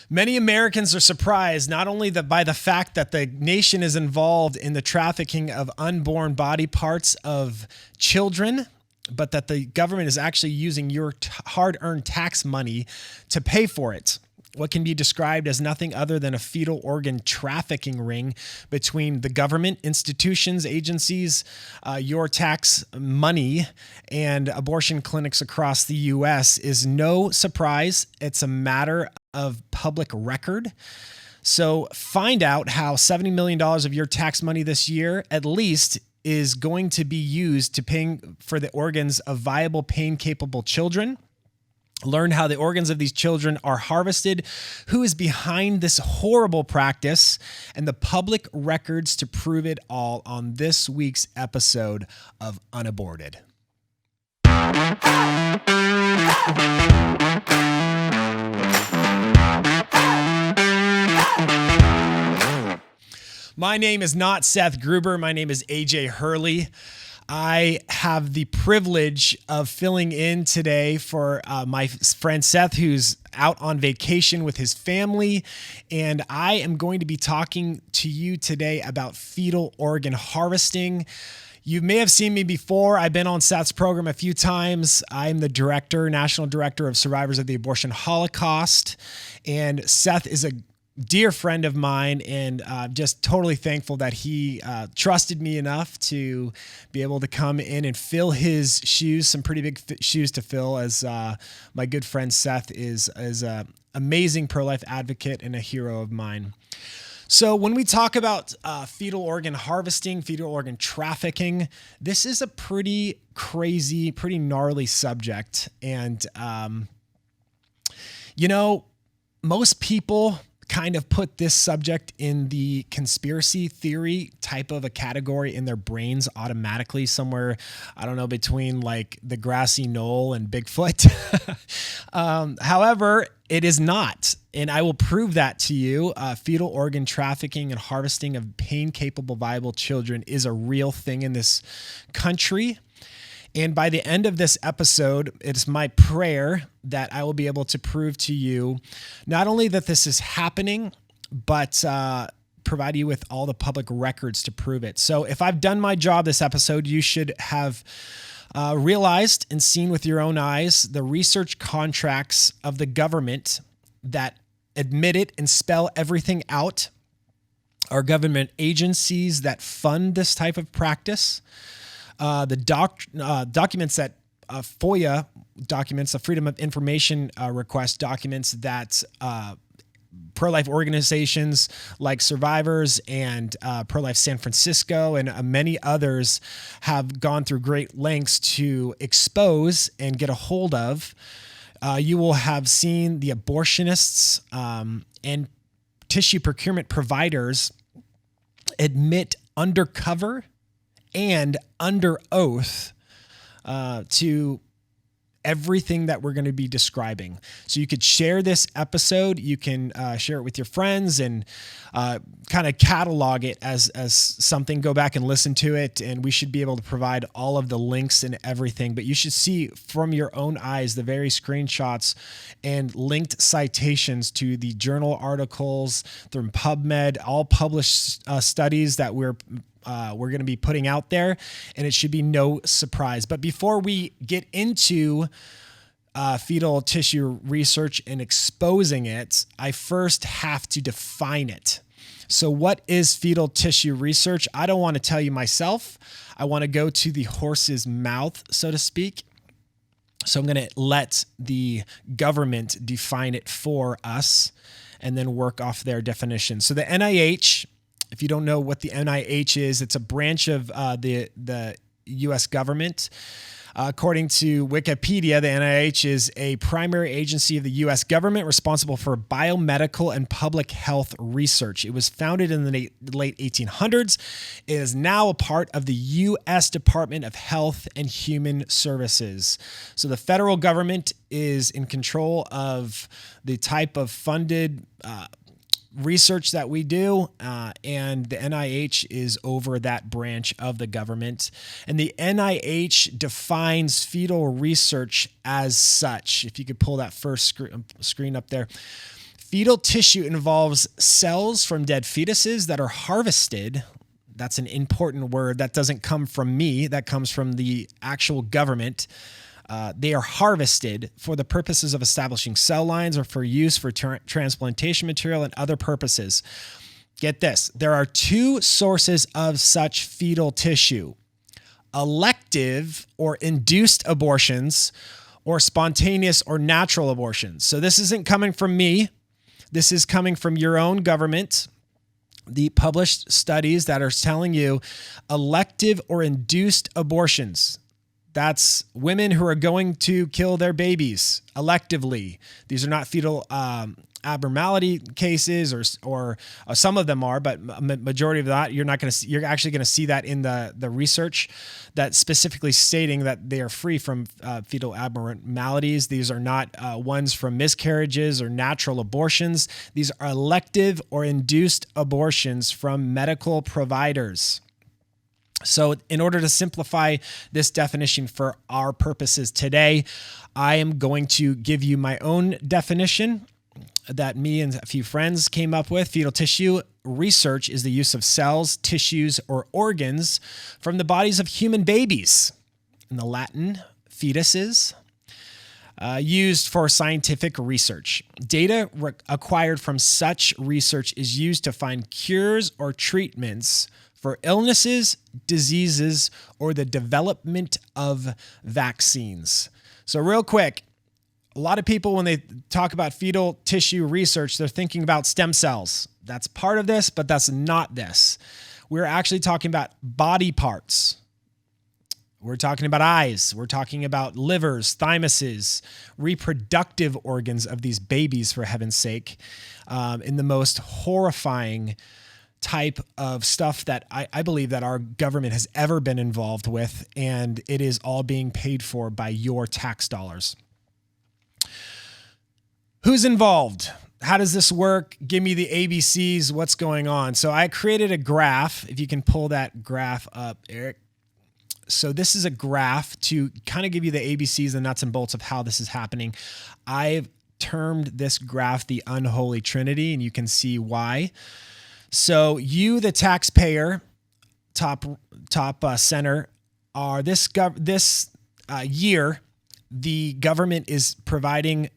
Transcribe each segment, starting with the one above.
Many Americans are surprised not only by the fact that the nation is involved in the trafficking of unborn body parts of children, but that the government is actually using your hard-earned tax money to pay for it. What can be described as nothing other than a fetal organ trafficking ring between the government, institutions, agencies, your tax money, and abortion clinics across the U.S. is no surprise. It's a matter of public record. So find out how $70 million of your tax money this year, at least, is going to be used to paying for the organs of viable, pain-capable children. Learn how the organs of these children are harvested, who is behind this horrible practice, and the public records to prove it all on this week's episode of UnAborted. My name is not Seth Gruber. My name is AJ Hurley. I have the privilege of filling in today for my friend Seth, who's out on vacation with his family. And I am going to be talking to you today about fetal organ harvesting. You may have seen me before. I've been on Seth's program a few times. I'm the national director of survivors of the Abortion Holocaust. And Seth is a dear friend of mine, and just totally thankful that he trusted me enough to be able to come in and fill his shoes, some pretty big shoes to fill, as my good friend Seth is an amazing pro-life advocate and a hero of mine. So when we talk about fetal organ harvesting, fetal organ trafficking, this is a pretty crazy, pretty gnarly subject. And, most people kind of put this subject in the conspiracy theory type of a category in their brains automatically, somewhere, I don't know, between like the grassy knoll and Bigfoot. However, it is not. And I will prove that to you. Fetal organ trafficking and harvesting of pain-capable, viable children is a real thing in this country. And by the end of this episode, it's my prayer that I will be able to prove to you not only that this is happening, but provide you with all the public records to prove it. So if I've done my job this episode, you should have realized and seen with your own eyes the research contracts of the government that admit it and spell everything out. Our government agencies that fund this type of practice. The documents that FOIA documents, the Freedom of Information request documents that pro-life organizations like Survivors and Pro-Life San Francisco and many others have gone through great lengths to expose and get a hold of. You will have seen the abortionists and tissue procurement providers admit undercover and under oath to everything that we're going to be describing. So you could share this episode. You can share it with your friends and kind of catalog it as something. Go back and listen to it, and we should be able to provide all of the links and everything. But you should see from your own eyes the very screenshots and linked citations to the journal articles from PubMed, all published studies that we're going to be putting out there, and it should be no surprise. But before we get into fetal tissue research and exposing it, I first have to define it. So what is fetal tissue research? I don't want to tell you myself. I want to go to the horse's mouth, so to speak. So I'm going to let the government define it for us and then work off their definition. So the NIH, if you don't know what the NIH is, it's a branch of the U.S. government. According to Wikipedia, the NIH is a primary agency of the U.S. government responsible for biomedical and public health research. It was founded in the late 1800s. It is now a part of the U.S. Department of Health and Human Services. So the federal government is in control of the type of funded research that we do, and the NIH is over that branch of the government. And the NIH defines fetal research as such. If you could pull that first screen up there. Fetal tissue involves cells from dead fetuses that are harvested. That's an important word. That doesn't come from me. That comes from the actual government. They are harvested for the purposes of establishing cell lines or for use for transplantation material and other purposes. Get this. There are two sources of such fetal tissue: elective or induced abortions, or spontaneous or natural abortions. So this isn't coming from me. This is coming from your own government. The published studies that are telling you elective or induced abortions. That's women who are going to kill their babies electively. These are not fetal abnormality cases, or some of them are, but majority of that you're not going to see. You're actually going to see that in the research that specifically stating that they are free from fetal abnormalities. These are not ones from miscarriages or natural abortions. These are elective or induced abortions from medical providers. So in order to simplify this definition for our purposes today, I am going to give you my own definition that me and a few friends came up with. Fetal tissue research is the use of cells, tissues, or organs from the bodies of human babies, in the Latin, fetuses, used for scientific research. Data acquired from such research is used to find cures or treatments for illnesses, diseases, or the development of vaccines. So real quick, a lot of people, when they talk about fetal tissue research, they're thinking about stem cells. That's part of this, but that's not this. We're actually talking about body parts. We're talking about eyes. We're talking about livers, thymuses, reproductive organs of these babies, for heaven's sake, in the most horrifying type of stuff that I believe that our government has ever been involved with, and it is all being paid for by your tax dollars. Who's involved? How does this work? Give me the ABCs. What's going on? So I created a graph. If you can pull that graph up, Eric. So this is a graph to kind of give you the ABCs, the nuts and bolts of how this is happening. I've termed this graph the unholy trinity, and you can see why. So you, the taxpayer, top center, are this year, the government is providing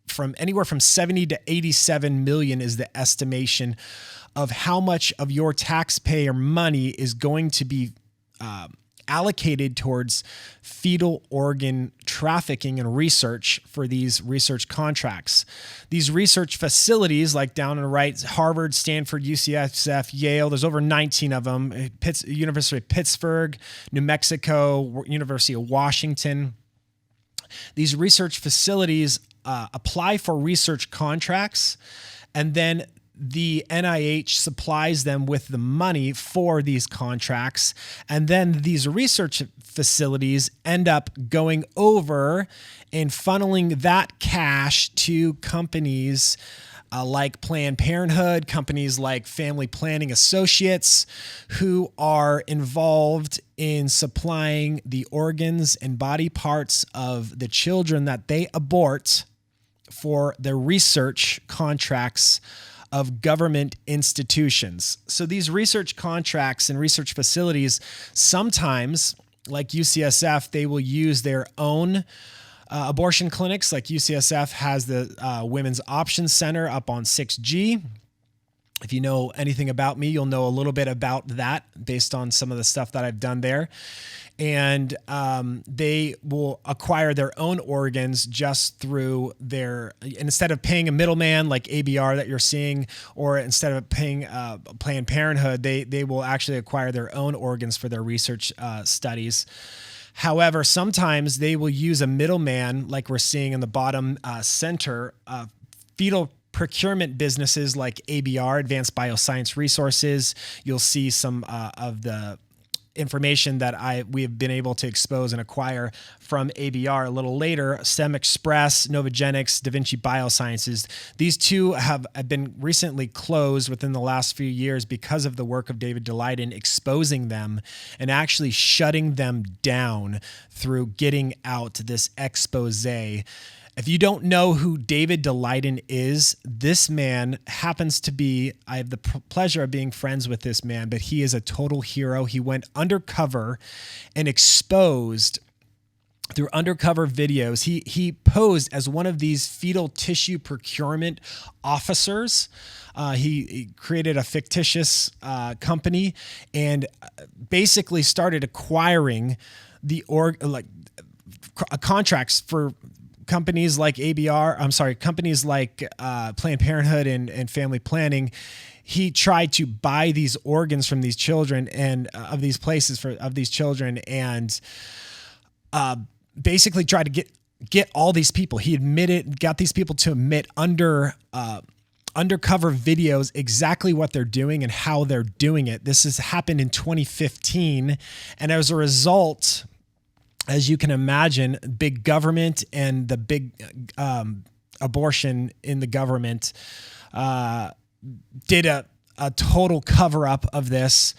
from anywhere from 70 to 87 million is the estimation of how much of your taxpayer money is going to be allocated towards fetal organ trafficking and research for these research contracts. These research facilities, like down on the right, Harvard, Stanford, UCSF, Yale, there's over 19 of them, University of Pittsburgh, New Mexico, University of Washington. These research facilities apply for research contracts, and then the NIH supplies them with the money for these contracts. And then these research facilities end up going over and funneling that cash to companies like Planned Parenthood, companies like Family Planning Associates, who are involved in supplying the organs and body parts of the children that they abort for their research contracts of government institutions. So these research contracts and research facilities, sometimes, like UCSF, they will use their own abortion clinics. Like UCSF has the Women's Option Center up on 6G. If you know anything about me, you'll know a little bit about that based on some of the stuff that I've done there. And they will acquire their own organs just through instead of paying a middleman like ABR that you're seeing, or instead of paying Planned Parenthood, they will actually acquire their own organs for their research studies. However, sometimes they will use a middleman, like we're seeing in the bottom center, fetal procurement businesses like ABR, Advanced Bioscience Resources. You'll see some of the information that we have been able to expose and acquire from ABR a little later. STEM Express, Novogenics, Da Vinci Biosciences. These two have been recently closed within the last few years because of the work of David Daleiden exposing them and actually shutting them down through getting out this expose If you don't know who David Daleiden is, this man happens to be, I have the pleasure of being friends with this man, but he is a total hero. He went undercover and exposed through undercover videos. He posed as one of these fetal tissue procurement officers. He created a fictitious company and basically started acquiring the contracts for companies like companies like Planned Parenthood and Family Planning. He tried to buy these organs from these children and of these places of these children, and basically tried to get all these people. He got these people to admit undercover videos exactly what they're doing and how they're doing it. This has happened in 2015, and as a result, as you can imagine, big government and the big abortion in the government did a total cover up of this,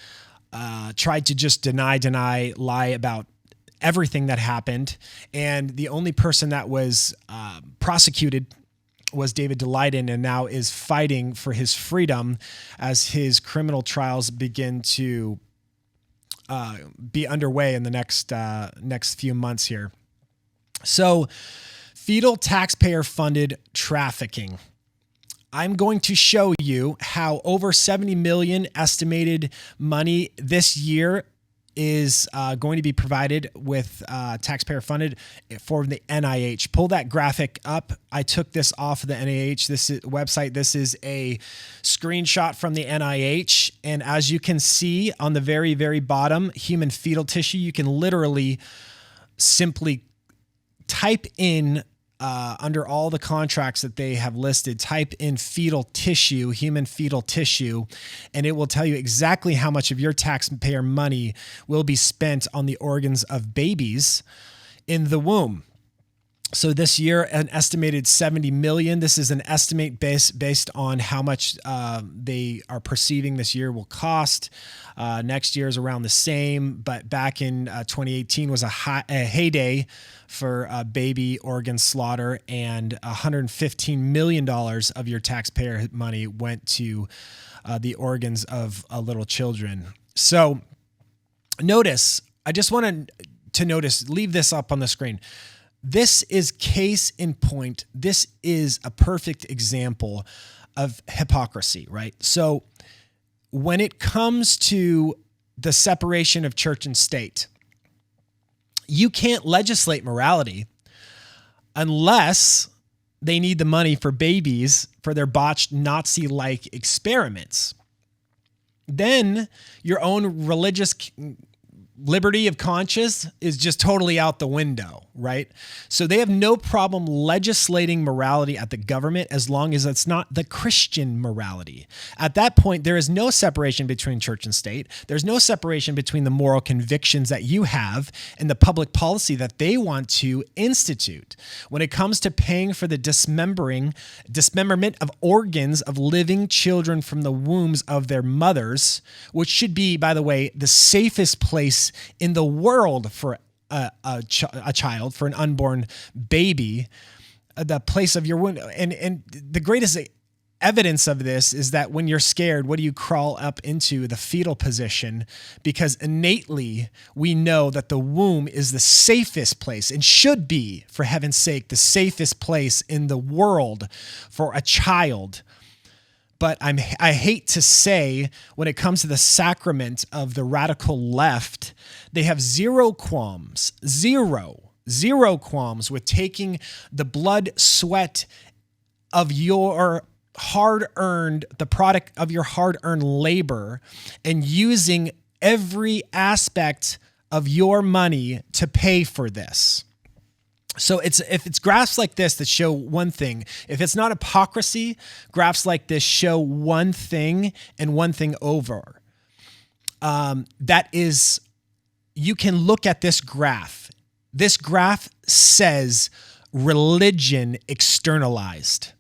tried to just deny, lie about everything that happened. And the only person that was prosecuted was David Daleiden, and now is fighting for his freedom as his criminal trials begin to be underway in the next few months here. So, fetal taxpayer-funded trafficking. I'm going to show you how over 70 million estimated money this year is going to be provided with taxpayer-funded for the NIH. Pull that graphic up. I took this off of the NIH website. This is a screenshot from the NIH. And as you can see on the very, very bottom, human fetal tissue, you can literally simply type in under all the contracts that they have listed, type in fetal tissue, human fetal tissue, and it will tell you exactly how much of your taxpayer money will be spent on the organs of babies in the womb. So this year, an estimated 70 million. This is an estimate based on how much they are perceiving this year will cost. Next year is around the same, but back in 2018 was a heyday for baby organ slaughter, and $115 million of your taxpayer money went to the organs of little children. So notice, I just want to notice, leave this up on the screen. This is case in point. This is a perfect example of hypocrisy, right? So when it comes to the separation of church and state, you can't legislate morality unless they need the money for babies for their botched Nazi-like experiments. Then your own religious liberty of conscience is just totally out the window, right? So they have no problem legislating morality at the government as long as it's not the Christian morality. At that point, there is no separation between church and state. There's no separation between the moral convictions that you have and the public policy that they want to institute. When it comes to paying for the dismemberment of organs of living children from the wombs of their mothers, which should be, by the way, the safest place in the world for a child, for an unborn baby, the place of your womb. And the greatest evidence of this is that when you're scared, what do you crawl up into? The fetal position, because innately we know that the womb is the safest place and should be, for heaven's sake, the safest place in the world for a child. But I hate to say, when it comes to the sacrament of the radical left, they have zero qualms with taking the blood, sweat of your the product of your hard-earned labor, and using every aspect of your money to pay for this. So if it's graphs like this that show one thing, if it's not hypocrisy, graphs like this show one thing and one thing over. That is, you can look at this graph. This graph says religion externalized.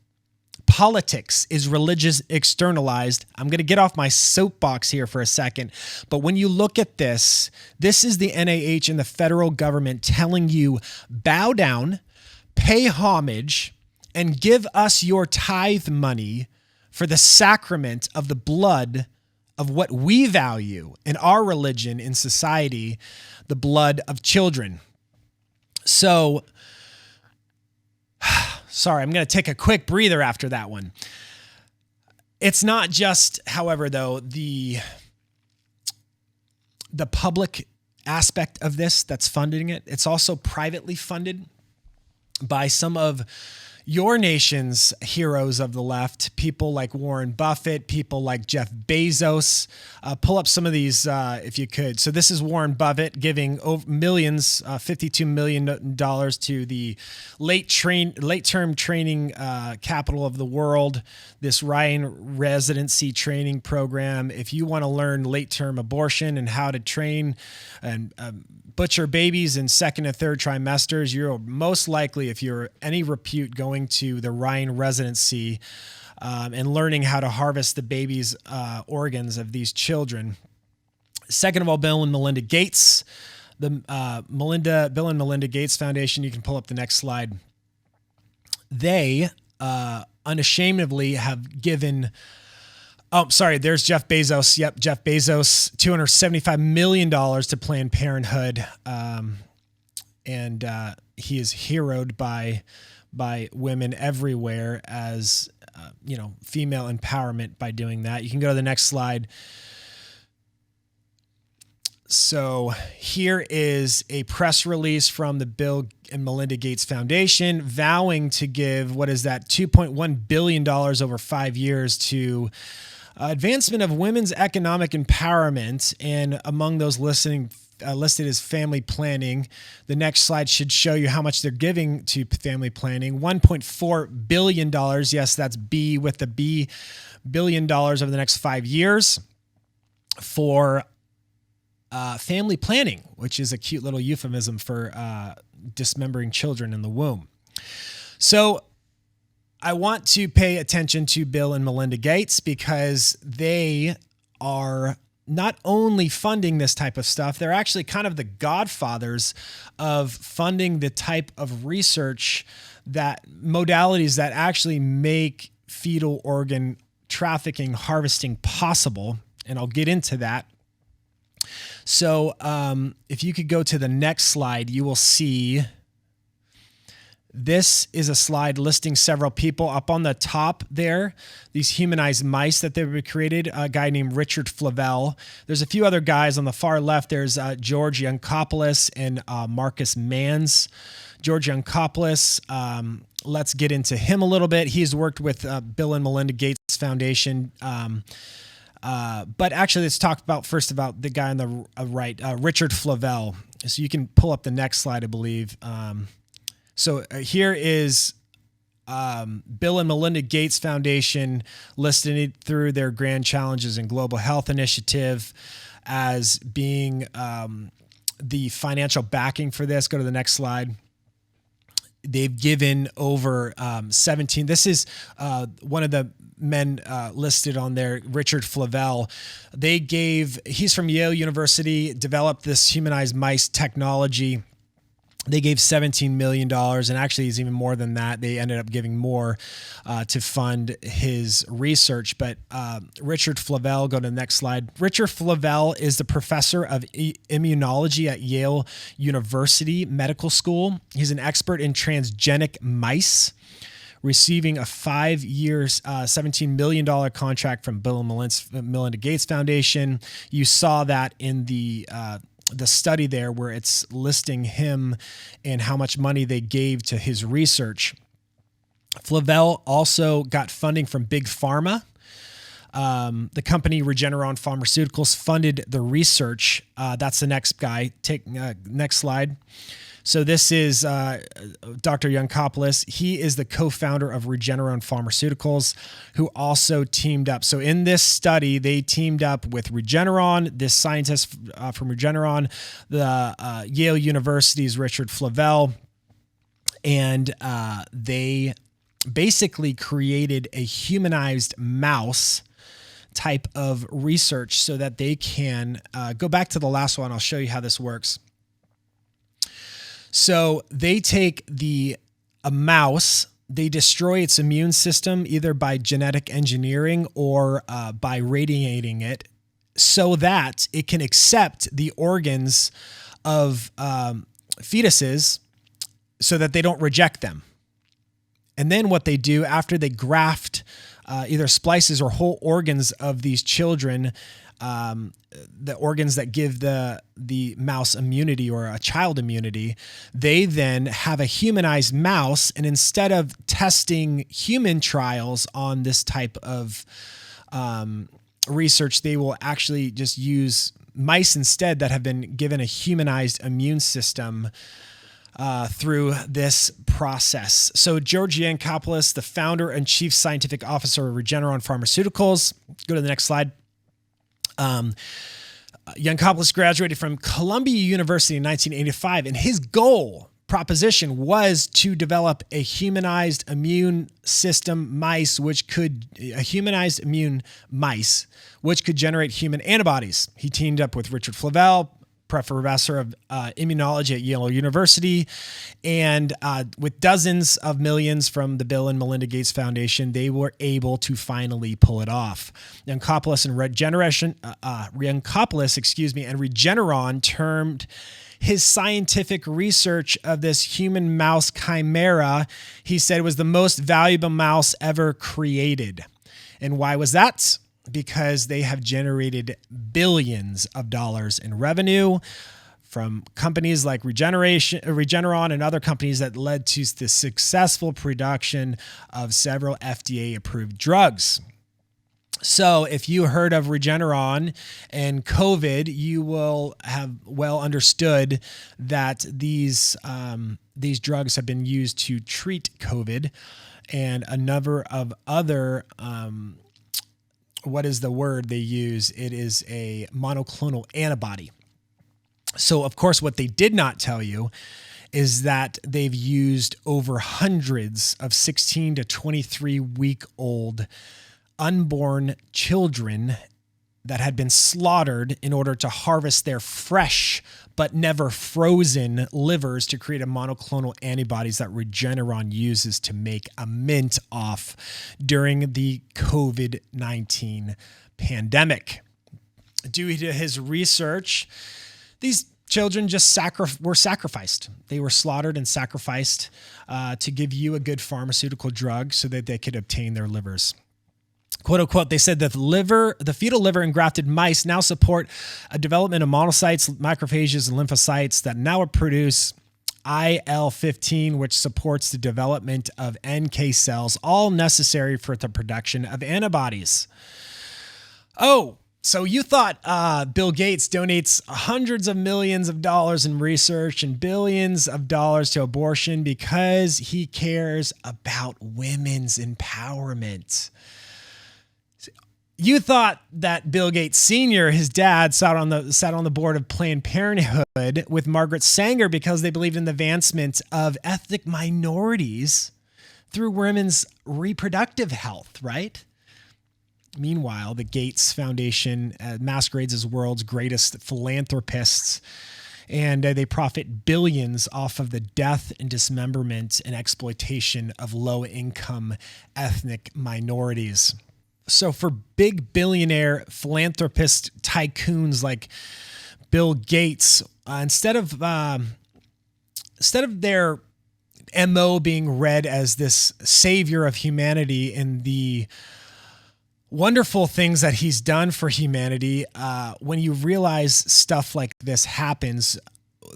Politics is religious externalized. I'm going to get off my soapbox here for a second. But when you look at this, this is the NIH and the federal government telling you, bow down, pay homage and give us your tithe money for the sacrament of the blood of what we value in our religion, in society, the blood of children. So, sorry, I'm going to take a quick breather after that one. It's not just, however, though, the public aspect of this that's funding it. It's also privately funded by some of your nation's heroes of the left, people like Warren Buffett, people like Jeff Bezos. Pull up some of these if you could. So this is Warren Buffett giving millions, $52 million to the late-term training capital of the world, this Ryan residency training program. If you want to learn late-term abortion and how to train and butcher babies in second and third trimesters, you're most likely, if you're any repute, going to the Ryan residency and learning how to harvest the baby's organs of these children. Second of all, Bill and Melinda Gates, the Bill and Melinda Gates Foundation. You can pull up the next slide. They unashamedly have given. Oh, sorry, there's Jeff Bezos. Yep, Jeff Bezos, $275 million to Planned Parenthood. And he is heroed by women everywhere as, female empowerment by doing that. You can go to the next slide. So here is a press release from the Bill and Melinda Gates Foundation vowing to give, $2.1 billion over 5 years to advancement of women's economic empowerment. And among those listed as family planning. The next slide should show you how much they're giving to family planning. $1.4 billion. Yes, that's B with the B, $1 billion over the next 5 years for family planning, which is a cute little euphemism for dismembering children in the womb. So I want to pay attention to Bill and Melinda Gates because they are not only funding this type of stuff, they're actually kind of the godfathers of funding the type of research modalities that actually make fetal organ trafficking, harvesting possible. And I'll get into that. So if you could go to the next slide, you will see this is a slide listing several people. Up on the top there, these humanized mice that they've created, a guy named Richard Flavell. There's a few other guys on the far left. There's George Yancopoulos and Marcus Manns. George Yancopoulos, let's get into him a little bit. He's worked with Bill and Melinda Gates Foundation. But actually, let's talk about the guy on the right, Richard Flavell. So you can pull up the next slide, I believe. So here is Bill and Melinda Gates Foundation listed through their grand challenges and global health initiative as being the financial backing for this. Go to the next slide. They've given over 17. This is one of the men listed on there, Richard Flavell. He's from Yale University, developed this humanized mice technology. They gave $17 million, and actually it's even more than that. They ended up giving more to fund his research. But Richard Flavell, go to the next slide. Richard Flavell is the professor of immunology at Yale University Medical School. He's an expert in transgenic mice, receiving a 5-year, $17 million contract from Bill and Melinda Gates Foundation. You saw that in the study there where it's listing him and how much money they gave to his research. Flavell also got funding from Big Pharma. The company Regeneron Pharmaceuticals funded the research. That's the next guy. Take next slide. So this is Dr. Yancopoulos. He is the co-founder of Regeneron Pharmaceuticals, who also teamed up. So in this study, they teamed up with Regeneron, this scientist from Regeneron, the Yale University's Richard Flavell, and they basically created a humanized mouse type of research so that they can go back to the last one. I'll show you how this works. So they take the a mouse, they destroy its immune system either by genetic engineering or by radiating it so that it can accept the organs of fetuses so that they don't reject them. And then what they do after they graft either splices or whole organs of these children, the organs that give the mouse immunity or a child immunity, they then have a humanized mouse. And instead of testing human trials on this type of research, they will actually just use mice instead that have been given a humanized immune system through this process. So George Yancopoulos, the founder and chief scientific officer of Regeneron Pharmaceuticals. Go to the next slide. Yancopoulos graduated from Columbia University in 1985, and his proposition was to develop a humanized immune mice, which could generate human antibodies. He teamed up with Richard Flavell, professor of immunology at Yale University, and with dozens of millions from the Bill and Melinda Gates Foundation, they were able to finally pull it off. Yancopoulos and Regeneron termed his scientific research of this human mouse chimera, he said, was the most valuable mouse ever created. And why was that? Because they have generated billions of dollars in revenue from companies like Regeneron and other companies that led to the successful production of several FDA-approved drugs. So if you heard of Regeneron and COVID, you will have well understood that these drugs have been used to treat COVID and a number of other what is the word they use? It is a monoclonal antibody. So, of course, what they did not tell you is that they've used over hundreds of 16 to 23-week-old unborn children that had been slaughtered in order to harvest their fresh but never frozen livers to create a monoclonal antibodies that Regeneron uses to make a mint off during the COVID-19 pandemic. Due to his research, these children just were sacrificed. They were slaughtered and sacrificed to give you a good pharmaceutical drug so that they could obtain their livers. Quote unquote, they said that the fetal liver engrafted mice now support a development of monocytes, macrophages, and lymphocytes that now produce IL-15, which supports the development of NK cells, all necessary for the production of antibodies. Oh, so you thought Bill Gates donates hundreds of millions of dollars in research and billions of dollars to abortion because he cares about women's empowerment. You thought that Bill Gates Sr., his dad, sat on the board of Planned Parenthood with Margaret Sanger because they believed in the advancement of ethnic minorities through women's reproductive health, right? Meanwhile, the Gates Foundation masquerades as world's greatest philanthropists, and they profit billions off of the death and dismemberment and exploitation of low-income ethnic minorities. So for big billionaire philanthropist tycoons like Bill Gates, instead of their MO being read as this savior of humanity and the wonderful things that he's done for humanity, when you realize stuff like this happens,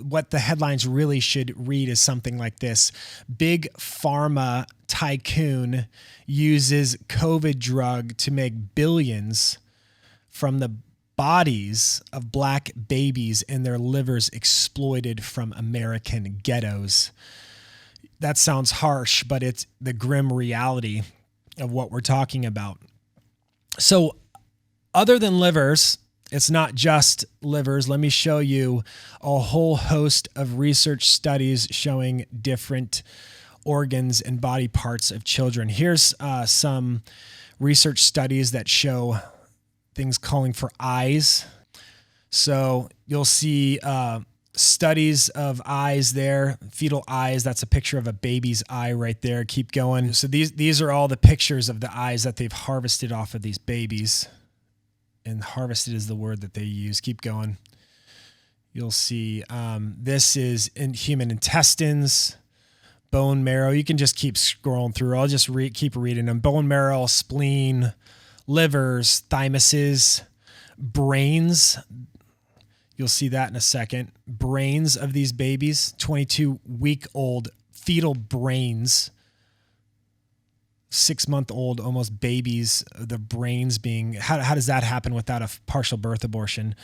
what the headlines really should read is something like this: Big Pharma tycoon uses COVID drug to make billions from the bodies of black babies and their livers exploited from American ghettos. That sounds harsh, but it's the grim reality of what we're talking about. So other than livers, it's not just livers. Let me show you a whole host of research studies showing different organs and body parts of children. Here's some research studies that show things calling for eyes. So you'll see studies of eyes there, fetal eyes. That's a picture of a baby's eye right there. Keep going. So these are all the pictures of the eyes that they've harvested off of these babies. And harvested is the word that they use. Keep going. You'll see this is in human intestines, bone marrow. You can just keep scrolling through. I'll just keep reading them. Bone marrow, spleen, livers, thymuses, brains. You'll see that in a second. Brains of these babies, 22-week-old fetal brains, 6-month-old almost babies, the brains being, how does that happen without a partial birth abortion?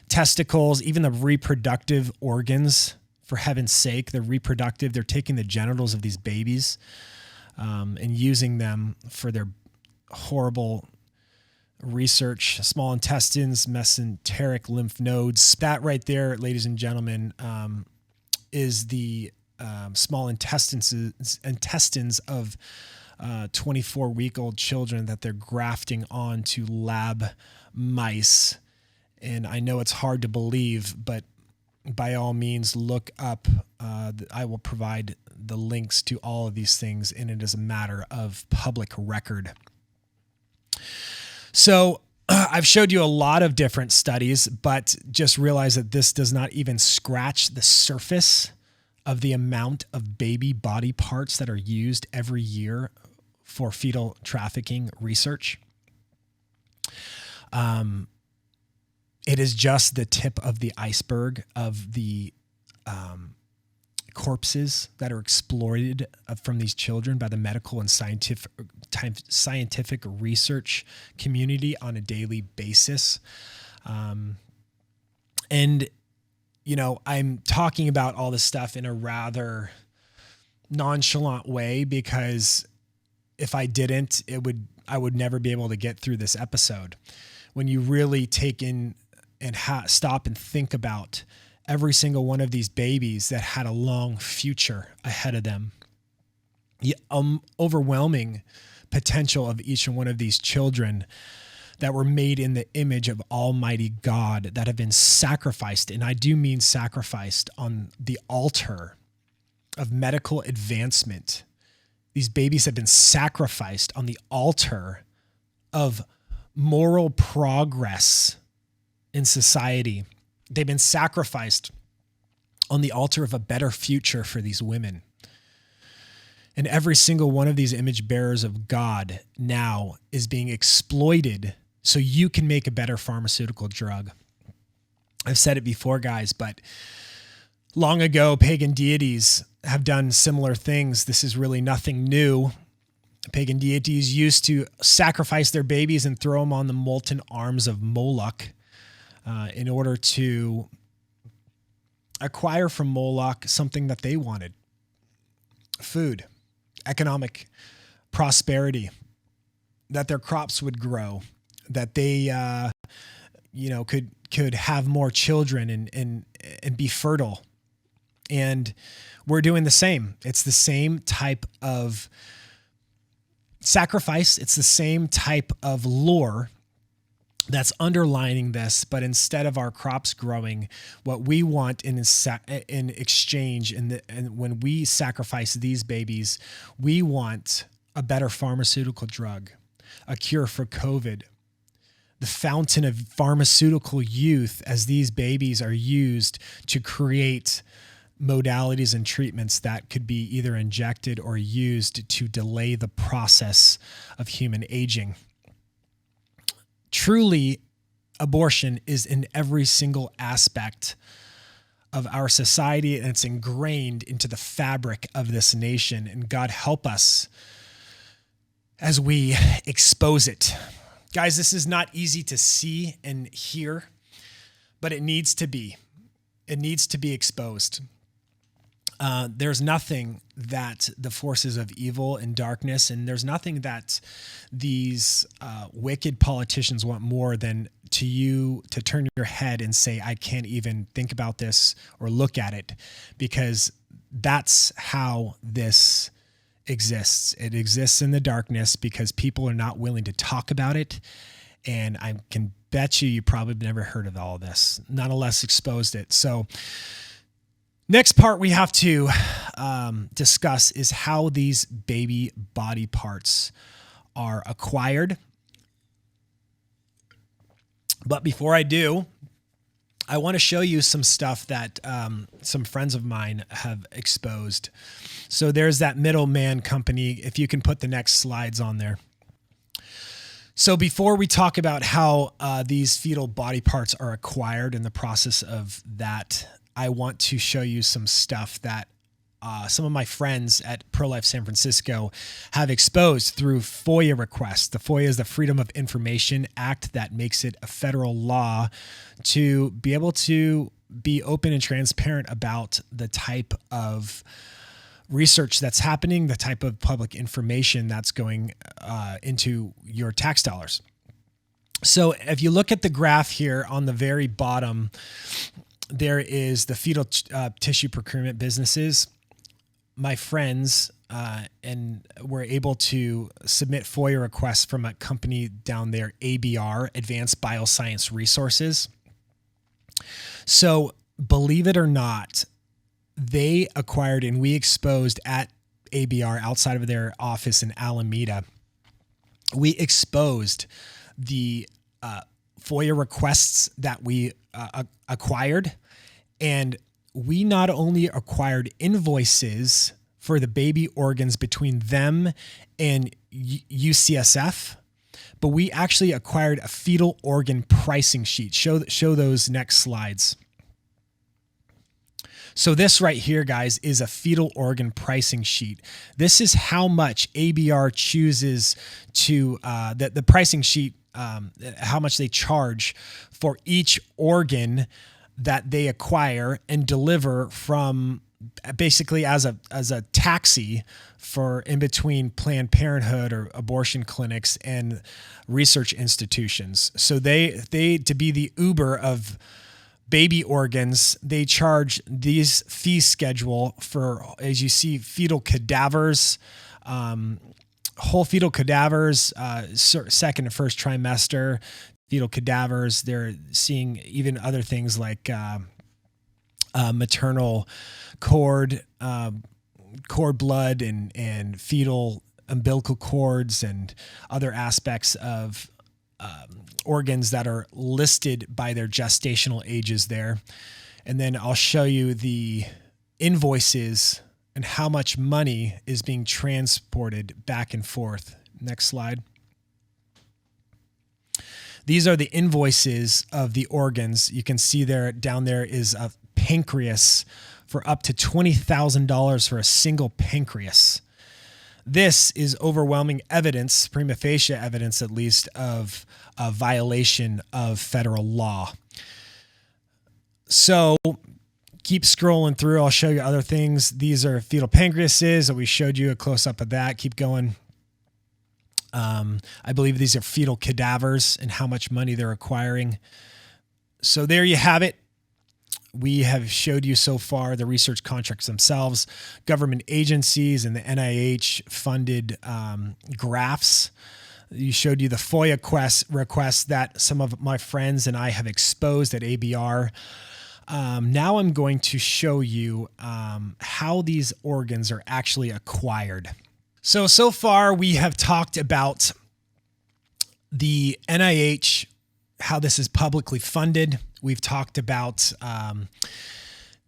Testicles, even the reproductive organs, for heaven's sake, they're taking the genitals of these babies and using them for their horrible research. Small intestines, mesenteric lymph nodes. That right there, ladies and gentlemen, is the small intestines of 24-week-old children that they're grafting onto lab mice. And I know it's hard to believe, but by all means, look up. I will provide the links to all of these things, and it is a matter of public record. So I've showed you a lot of different studies, but just realize that this does not even scratch the surface of the amount of baby body parts that are used every year for fetal trafficking research. It is just the tip of the iceberg of the corpses that are exploited from these children by the medical and scientific research community on a daily basis. And, you know, I'm talking about all this stuff in a rather nonchalant way, because if I didn't, I would never be able to get through this episode. When you really take in and stop and think about every single one of these babies that had a long future ahead of them, the overwhelming potential of each one of these children that were made in the image of Almighty God, that have been sacrificed, and I do mean sacrificed, on the altar of medical advancement. These babies have been sacrificed on the altar of moral progress in society. They've been sacrificed on the altar of a better future for these women. And every single one of these image bearers of God now is being exploited so you can make a better pharmaceutical drug. I've said it before, guys, but long ago, pagan deities have done similar things. This is really nothing new. Pagan deities used to sacrifice their babies and throw them on the molten arms of Moloch in order to acquire from Moloch something that they wanted: food, economic prosperity, that their crops would grow, that they could have more children and be fertile. And we're doing the same. It's the same type of sacrifice. It's the same type of lore that's underlining this, but instead of our crops growing, what we want in exchange, and when we sacrifice these babies, we want a better pharmaceutical drug, a cure for COVID, the fountain of pharmaceutical youth, as these babies are used to create modalities and treatments that could be either injected or used to delay the process of human aging. Truly, abortion is in every single aspect of our society, and it's ingrained into the fabric of this nation. And God help us as we expose it. Guys, this is not easy to see and hear, but it needs to be. It needs to be exposed. There's nothing that the forces of evil and darkness, and there's nothing that these wicked politicians want more than to turn your head and say, I can't even think about this or look at it, because that's how this exists. It exists in the darkness because people are not willing to talk about it. And I can bet you probably never heard of all this, nonetheless exposed it. So Next part we have to discuss is how these baby body parts are acquired. But before I do, I want to show you some stuff that some friends of mine have exposed. So there's that middleman company. If you can put the next slides on there. So before we talk about how these fetal body parts are acquired in the process of that, I want to show you some stuff that some of my friends at Pro-Life San Francisco have exposed through FOIA requests. The FOIA is the Freedom of Information Act that makes it a federal law to be able to be open and transparent about the type of research that's happening, the type of public information that's going into your tax dollars. So if you look at the graph here on the very bottom, there is the fetal tissue procurement businesses. My friends and were able to submit FOIA requests from a company down there, ABR, Advanced Bioscience Resources. So believe it or not, they acquired and we exposed at ABR outside of their office in Alameda. We exposed the FOIA requests that we acquired, and we not only acquired invoices for the baby organs between them and UCSF, but we actually acquired a fetal organ pricing sheet. Show those next slides. So this right here, guys, is a fetal organ pricing sheet. This is how much ABR chooses to, the pricing sheet, how much they charge for each organ that they acquire and deliver from, basically as a taxi for in between Planned Parenthood or abortion clinics and research institutions. So they to be the Uber of baby organs, they charge these fee schedule for, as you see, fetal cadavers, whole fetal cadavers, second and first trimester fetal cadavers. They're seeing even other things like maternal cord blood and fetal umbilical cords and other aspects of organs that are listed by their gestational ages there. And then I'll show you the invoices and how much money is being transported back and forth. Next slide. These are the invoices of the organs. You can see there down there is a pancreas for up to $20,000 for a single pancreas. This is overwhelming evidence, prima facie evidence at least, of a violation of federal law. So keep scrolling through. I'll show you other things. These are fetal pancreases. We showed you a close-up of that. Keep going. I believe these are fetal cadavers and how much money they're acquiring. So there you have it. We have showed you so far the research contracts themselves, government agencies, and the NIH funded graphs. You showed you the FOIA requests that some of my friends and I have exposed at ABR. Now I'm going to show you how these organs are actually acquired. So far we have talked about the NIH, how this is publicly funded. We've talked about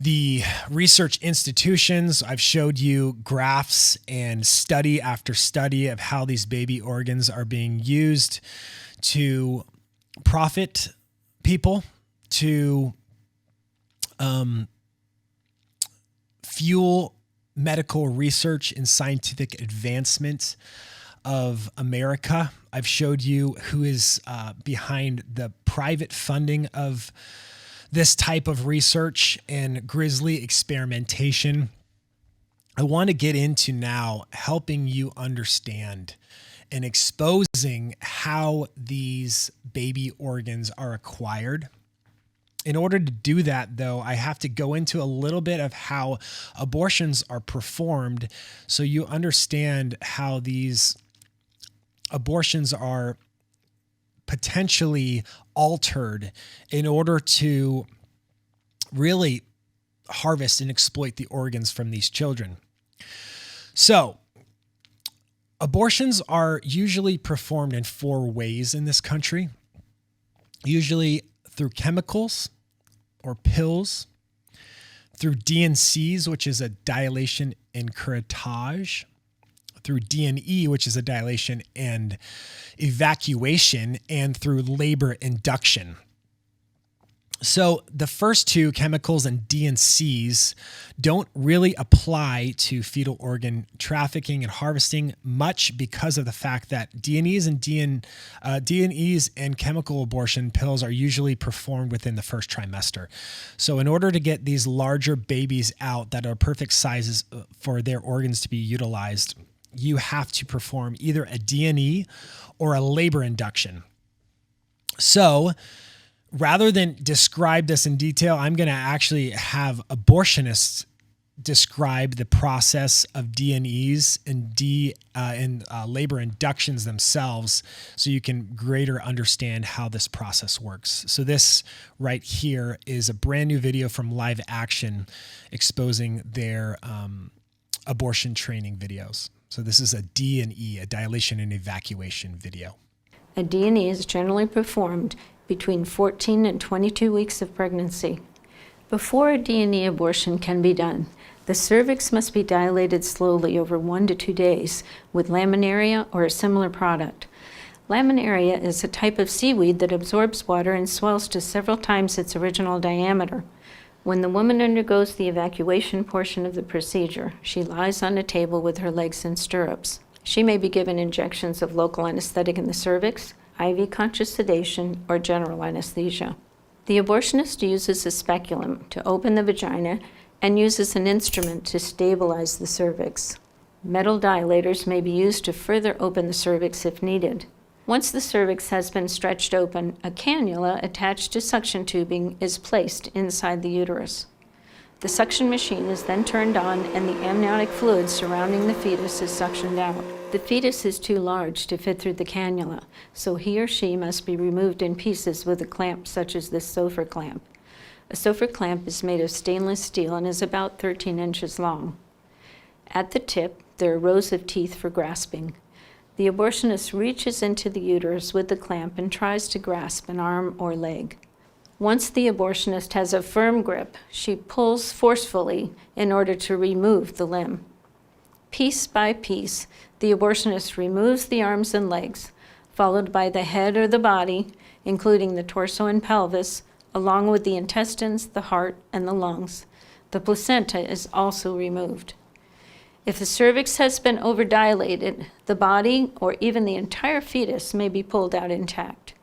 the research institutions. I've showed you graphs and study after study of how these baby organs are being used to profit people, to fuel medical research and scientific advancement of America. I've showed you who is behind the private funding of this type of research and grisly experimentation. I want to get into now helping you understand and exposing how these baby organs are acquired. In order to do that, though, I have to go into a little bit of how abortions are performed so you understand how these abortions are potentially altered in order to really harvest and exploit the organs from these children. So, abortions are usually performed in 4 ways in this country, usually through chemicals or pills, through DNCs, which is a dilation and curettage, through DNE, which is a dilation and evacuation, and through labor induction. So the first 2, chemicals and DNCs, don't really apply to fetal organ trafficking and harvesting much because of the fact that DNEs and chemical abortion pills are usually performed within the first trimester. So in order to get these larger babies out that are perfect sizes for their organs to be utilized, you have to perform either a DNE or a labor induction. So rather than describe this in detail, I'm going to actually have abortionists describe the process of DNEs and labor inductions themselves, so you can greater understand how this process works. So this right here is a brand new video from Live Action exposing their abortion training videos. So this is a DNE, a dilation and evacuation video. A DNE is generally performed between 14 and 22 weeks of pregnancy. Before a DNE abortion can be done, the cervix must be dilated slowly over 1 to 2 days with laminaria or a similar product. Laminaria is a type of seaweed that absorbs water and swells to several times its original diameter. When the woman undergoes the evacuation portion of the procedure, she lies on a table with her legs in stirrups. She may be given injections of local anesthetic in the cervix, IV conscious sedation, or general anesthesia. The abortionist uses a speculum to open the vagina and uses an instrument to stabilize the cervix. Metal dilators may be used to further open the cervix if needed. Once the cervix has been stretched open, a cannula attached to suction tubing is placed inside the uterus. The suction machine is then turned on and the amniotic fluid surrounding the fetus is suctioned out. The fetus is too large to fit through the cannula, so he or she must be removed in pieces with a clamp such as this Sofer clamp. A Sofer clamp is made of stainless steel and is about 13 inches long. At the tip, there are rows of teeth for grasping. The abortionist reaches into the uterus with the clamp and tries to grasp an arm or leg. Once the abortionist has a firm grip, she pulls forcefully in order to remove the limb. Piece by piece, the abortionist removes the arms and legs, followed by the head or the body, including the torso and pelvis, along with the intestines, the heart, and the lungs. The placenta is also removed. If the cervix has been overdilated, the body or even the entire fetus may be pulled out intact.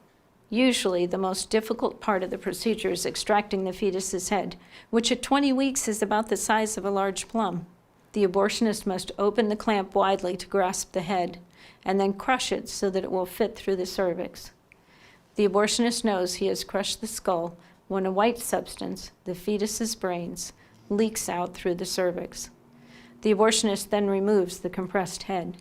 Usually, the most difficult part of the procedure is extracting the fetus's head, which at 20 weeks is about the size of a large plum. The abortionist must open the clamp widely to grasp the head, and then crush it so that it will fit through the cervix. The abortionist knows he has crushed the skull when a white substance, the fetus's brains, leaks out through the cervix. The abortionist then removes the compressed head.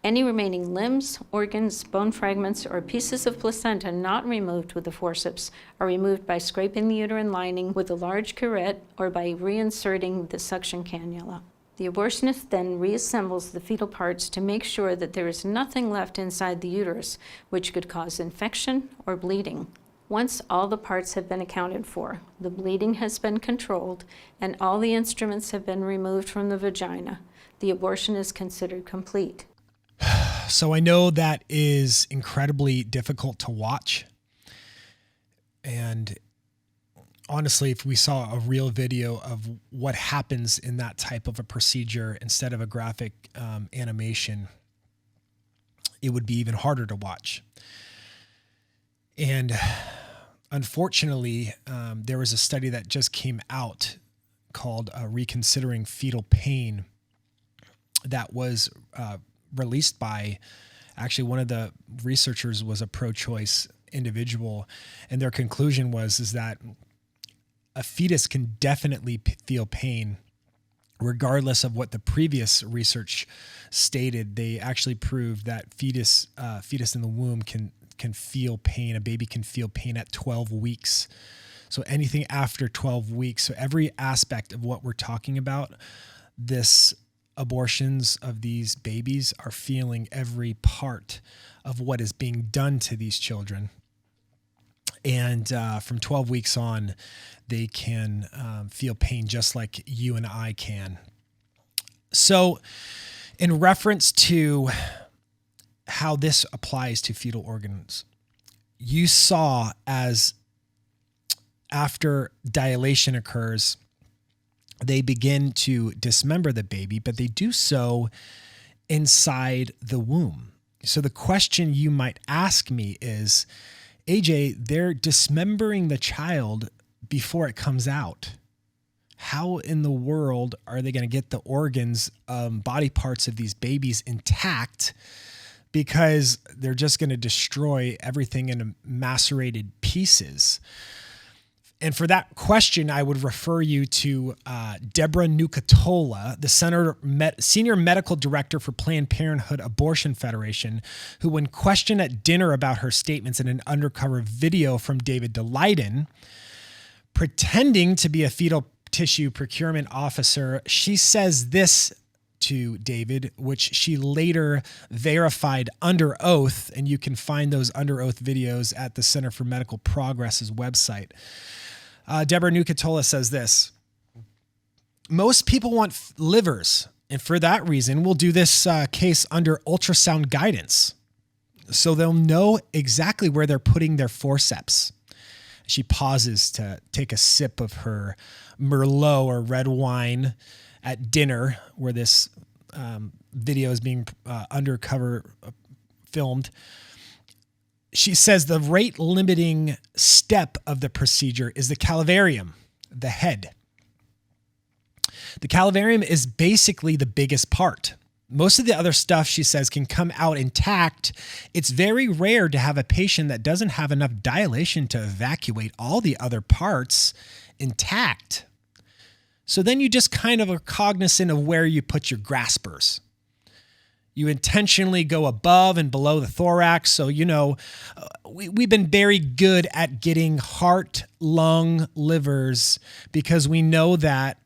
Any remaining limbs, organs, bone fragments, or pieces of placenta not removed with the forceps are removed by scraping the uterine lining with a large curette or by reinserting the suction cannula. The abortionist then reassembles the fetal parts to make sure that there is nothing left inside the uterus, which could cause infection or bleeding. Once all the parts have been accounted for, the bleeding has been controlled, and all the instruments have been removed from the vagina, the abortion is considered complete. So I know that is incredibly difficult to watch. And honestly, if we saw a real video of what happens in that type of a procedure instead of a graphic animation, it would be even harder to watch. And unfortunately, there was a study that just came out called Reconsidering Fetal Pain that was released by, actually one of the researchers was a pro-choice individual, and their conclusion is that a fetus can definitely feel pain regardless of what the previous research stated. They actually proved that fetus in the womb can feel pain. A baby can feel pain at 12 weeks. So anything after 12 weeks. So every aspect of what we're talking about, this abortions of these babies are feeling every part of what is being done to these children. And from 12 weeks on, they can feel pain just like you and I can. So in reference to how this applies to fetal organs, you saw as after dilation occurs, they begin to dismember the baby, but they do so inside the womb. So the question you might ask me is, AJ, they're dismembering the child before it comes out. How in the world are they going to get the organs, body parts of these babies intact? Because they're just going to destroy everything in macerated pieces. And for that question, I would refer you to Deborah Nucatola, the senior medical director for Planned Parenthood Abortion Federation, who, when questioned at dinner about her statements in an undercover video from David DeLayden, pretending to be a fetal tissue procurement officer, she says this to David, which she later verified under oath, and you can find those under oath videos at the Center for Medical Progress's website. Deborah Nucatola says this: most people want livers, and for that reason, we'll do this case under ultrasound guidance, so they'll know exactly where they're putting their forceps. She pauses to take a sip of her Merlot or red wine at dinner, where this video is being undercover filmed. She says the rate limiting step of the procedure is the calvarium, the head. The calvarium is basically the biggest part. Most of the other stuff, she says, can come out intact. It's very rare to have a patient that doesn't have enough dilation to evacuate all the other parts intact. So then you just kind of are cognizant of where you put your graspers. You intentionally go above and below the thorax. So, we've been very good at getting heart, lung, livers because we know that.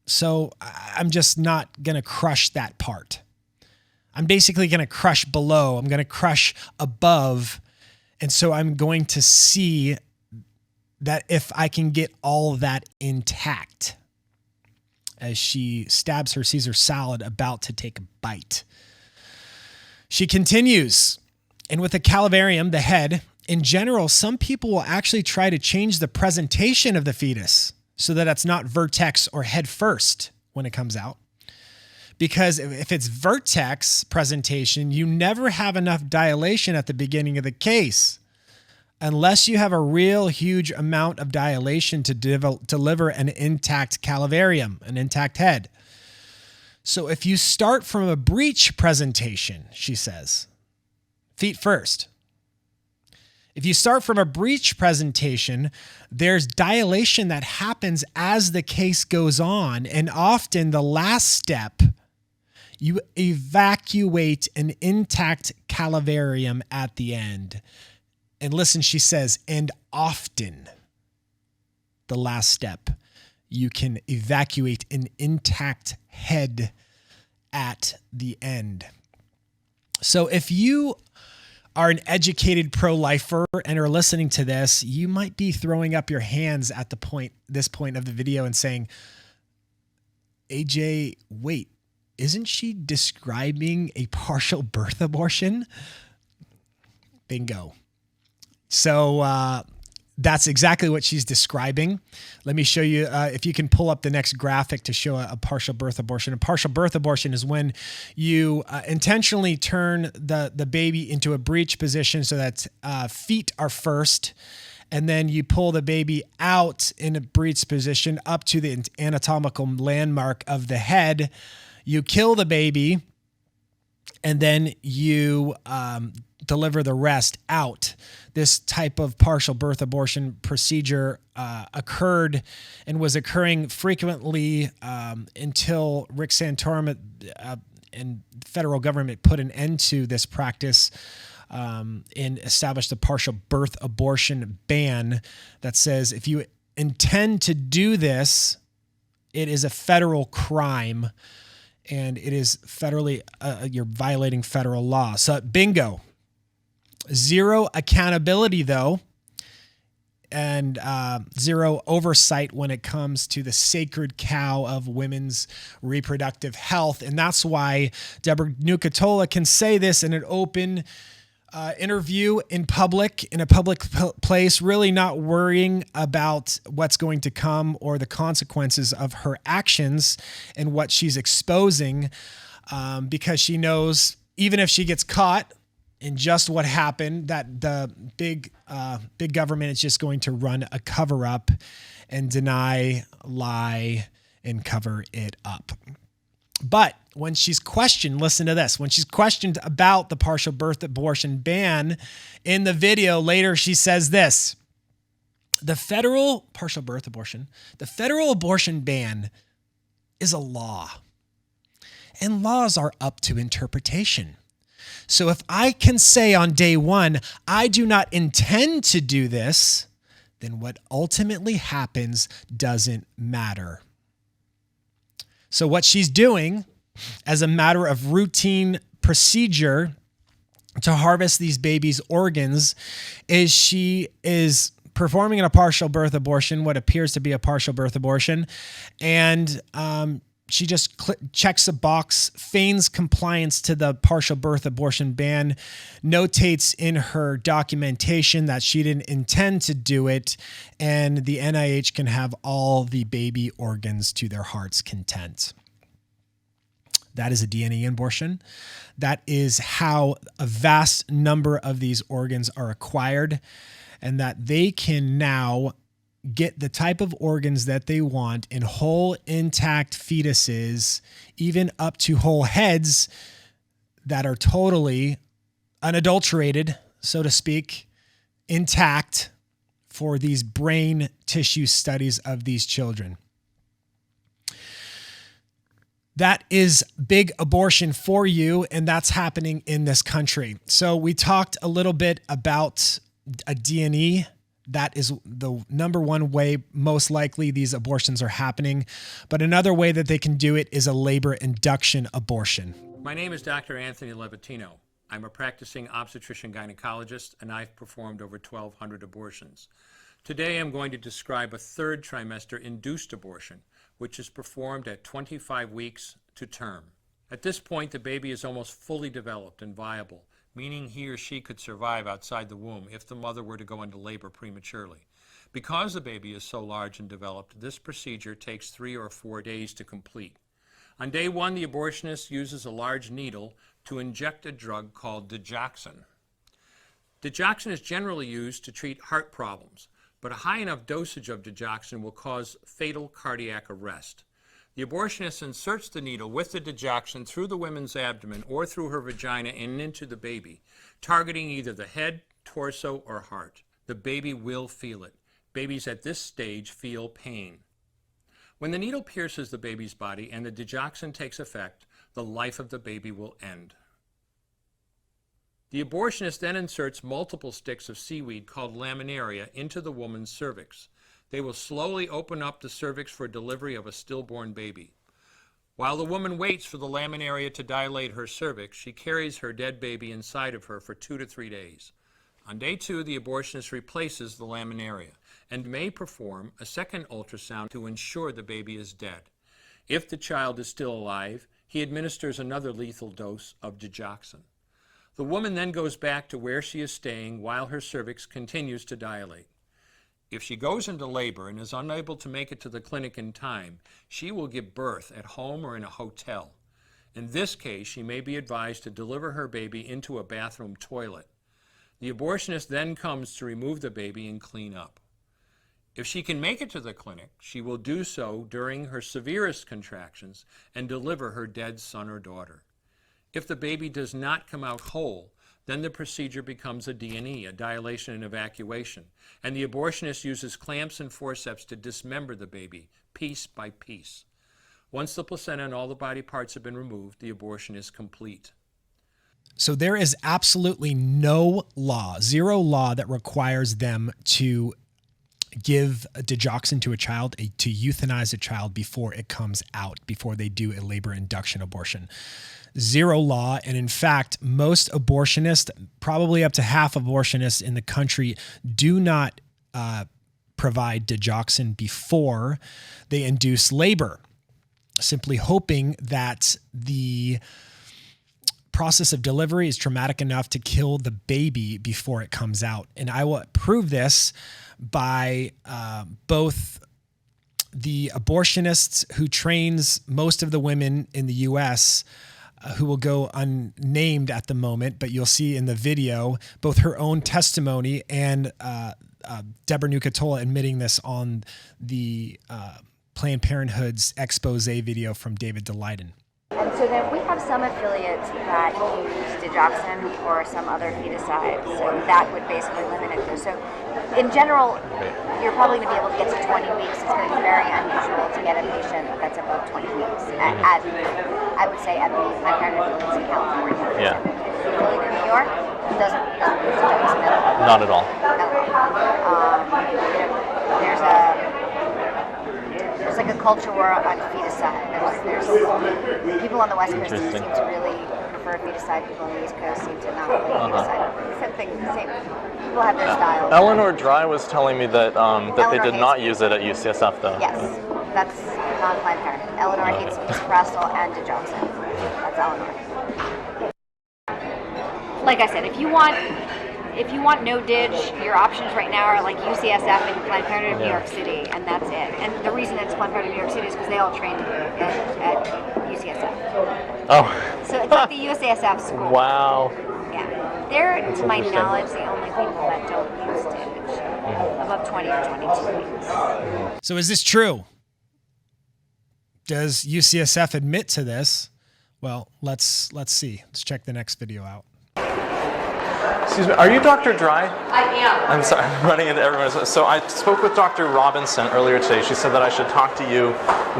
So I'm just not going to crush that part. I'm basically going to crush below. I'm going to crush above. And so I'm going to see that if I can get all of that intact, as she stabs her Caesar salad about to take a bite. She continues, and with the calvarium, the head, in general, some people will actually try to change the presentation of the fetus so that it's not vertex or head first when it comes out. Because if it's vertex presentation, you never have enough dilation at the beginning of the case, unless you have a real huge amount of dilation to deliver an intact calvarium, an intact head. So if you start from a breech presentation, she says, feet first. If you start from a breech presentation, there's dilation that happens as the case goes on. And often the last step, you evacuate an intact calvarium at the end. And listen, she says, and often the last step, you can evacuate an intact head at the end. So if you are an educated pro-lifer and are listening to this, you might be throwing up your hands at this point of the video and saying, AJ, wait, isn't she describing a partial birth abortion? Bingo. So that's exactly what she's describing. Let me show you, if you can pull up the next graphic to show a partial birth abortion. A partial birth abortion is when you intentionally turn the baby into a breech position so that feet are first, and then you pull the baby out in a breech position up to the anatomical landmark of the head. You kill the baby, and then you deliver the rest out. This type of partial birth abortion procedure occurred and was occurring frequently until Rick Santorum and the federal government put an end to this practice and established a partial birth abortion ban that says if you intend to do this, it is a federal crime, and it is federally, you're violating federal law. So bingo. Zero accountability, though, and zero oversight when it comes to the sacred cow of women's reproductive health. And that's why Deborah Nucatola can say this in an open interview in public, in a public place, really not worrying about what's going to come or the consequences of her actions and what she's exposing, because she knows even if she gets caught in just what happened, that the big government is just going to run a cover up and deny, lie, and cover it up. But when she's questioned, listen to this. When she's questioned about the partial birth abortion ban in the video later, she says this: the federal abortion ban is a law, and laws are up to interpretation. So if I can say on day one, I do not intend to do this, then what ultimately happens doesn't matter. So what she's doing as a matter of routine procedure to harvest these babies' organs is she is performing a partial birth abortion, what appears to be a partial birth abortion, and she just checks a box, feigns compliance to the partial birth abortion ban, notates in her documentation that she didn't intend to do it, and the NIH can have all the baby organs to their heart's content. That is a DNA abortion. That is how a vast number of these organs are acquired, and that they can now get the type of organs that they want in whole, intact fetuses, even up to whole heads that are totally unadulterated, so to speak, intact for these brain tissue studies of these children. That is big abortion for you, and that's happening in this country. So we talked a little bit about a D&E. That is the number one way most likely these abortions are happening. But another way that they can do it is a labor induction abortion. My name is Dr. Anthony Levatino. I'm a practicing obstetrician gynecologist, and I've performed over 1,200 abortions. Today I'm going to describe a third trimester induced abortion, which is performed at 25 weeks to term. At this point, the baby is almost fully developed and viable, meaning he or she could survive outside the womb if the mother were to go into labor prematurely. Because the baby is so large and developed, this procedure takes 3 or 4 days to complete. On day 1, the abortionist uses a large needle to inject a drug called digoxin. Digoxin is generally used to treat heart problems, but a high enough dosage of digoxin will cause fatal cardiac arrest. The abortionist inserts the needle with the digoxin through the woman's abdomen or through her vagina and into the baby, targeting either the head, torso, or heart. The baby will feel it. Babies at this stage feel pain. When the needle pierces the baby's body and the digoxin takes effect, the life of the baby will end. The abortionist then inserts multiple sticks of seaweed called laminaria into the woman's cervix. They will slowly open up the cervix for delivery of a stillborn baby. While the woman waits for the laminaria to dilate her cervix, she carries her dead baby inside of her for 2 to 3 days. On day 2, the abortionist replaces the laminaria and may perform a second ultrasound to ensure the baby is dead. If the child is still alive, he administers another lethal dose of digoxin. The woman then goes back to where she is staying while her cervix continues to dilate. If she goes into labor and is unable to make it to the clinic in time, she will give birth at home or in a hotel. In this case, she may be advised to deliver her baby into a bathroom toilet. The abortionist then comes to remove the baby and clean up. If she can make it to the clinic, she will do so during her severest contractions and deliver her dead son or daughter. If the baby does not come out whole, then the procedure becomes a D&E, a dilation and evacuation, and the abortionist uses clamps and forceps to dismember the baby, piece by piece. Once the placenta and all the body parts have been removed, the abortion is complete. So there is absolutely no law, zero law, that requires them to give digoxin to a child, to euthanize a child before it comes out, before they do a labor induction abortion. Zero law. And in fact, most abortionists, probably up to half abortionists in the country, do not provide digoxin before they induce labor, simply hoping that the process of delivery is traumatic enough to kill the baby before it comes out. And I will prove this by both the abortionists who trains most of the women in the U.S., who will go unnamed at the moment, but you'll see in the video both her own testimony and Deborah Nucatola admitting this on the Planned Parenthood's expose video from David DeLayden. And so then we have some affiliates that use digoxin or some other feticide, so that would basically limit it. So in general, you're probably going to be able to get to 20 weeks. It's going to be very unusual to get a patient that's above 20 weeks. At I would say at the Planned Parenthood affiliates in California. Yeah. If you're in New York, it doesn't use digoxin at all. Not at all. There's like a culture war on feticide. There's people on the West Coast seem to really prefer feticide. People on the East Coast seem to not like feticide. Same thing. People have their styles. Eleanor Dry was telling me that they did not use it at UCSF though. Yes, that's non-Planned Parenthood. Eleanor hates misoprostol and digoxin. That's Eleanor. Like I said, if you want no dig, your options right now are like UCSF and Planned Parenthood of New York City, and that's it. And the reason it's Planned Parenthood of New York City is because they all trained at UCSF. Oh. So it's like the UCSF school. Wow. Yeah. They're, to my knowledge, the only people that don't use dig above 20 or 22 weeks. So is this true? Does UCSF admit to this? Well, let's see. Let's check the next video out. Excuse me, are you Dr. Dry? I am. I'm sorry, I'm running into everyone. So I spoke with Dr. Robinson earlier today. She said that I should talk to you.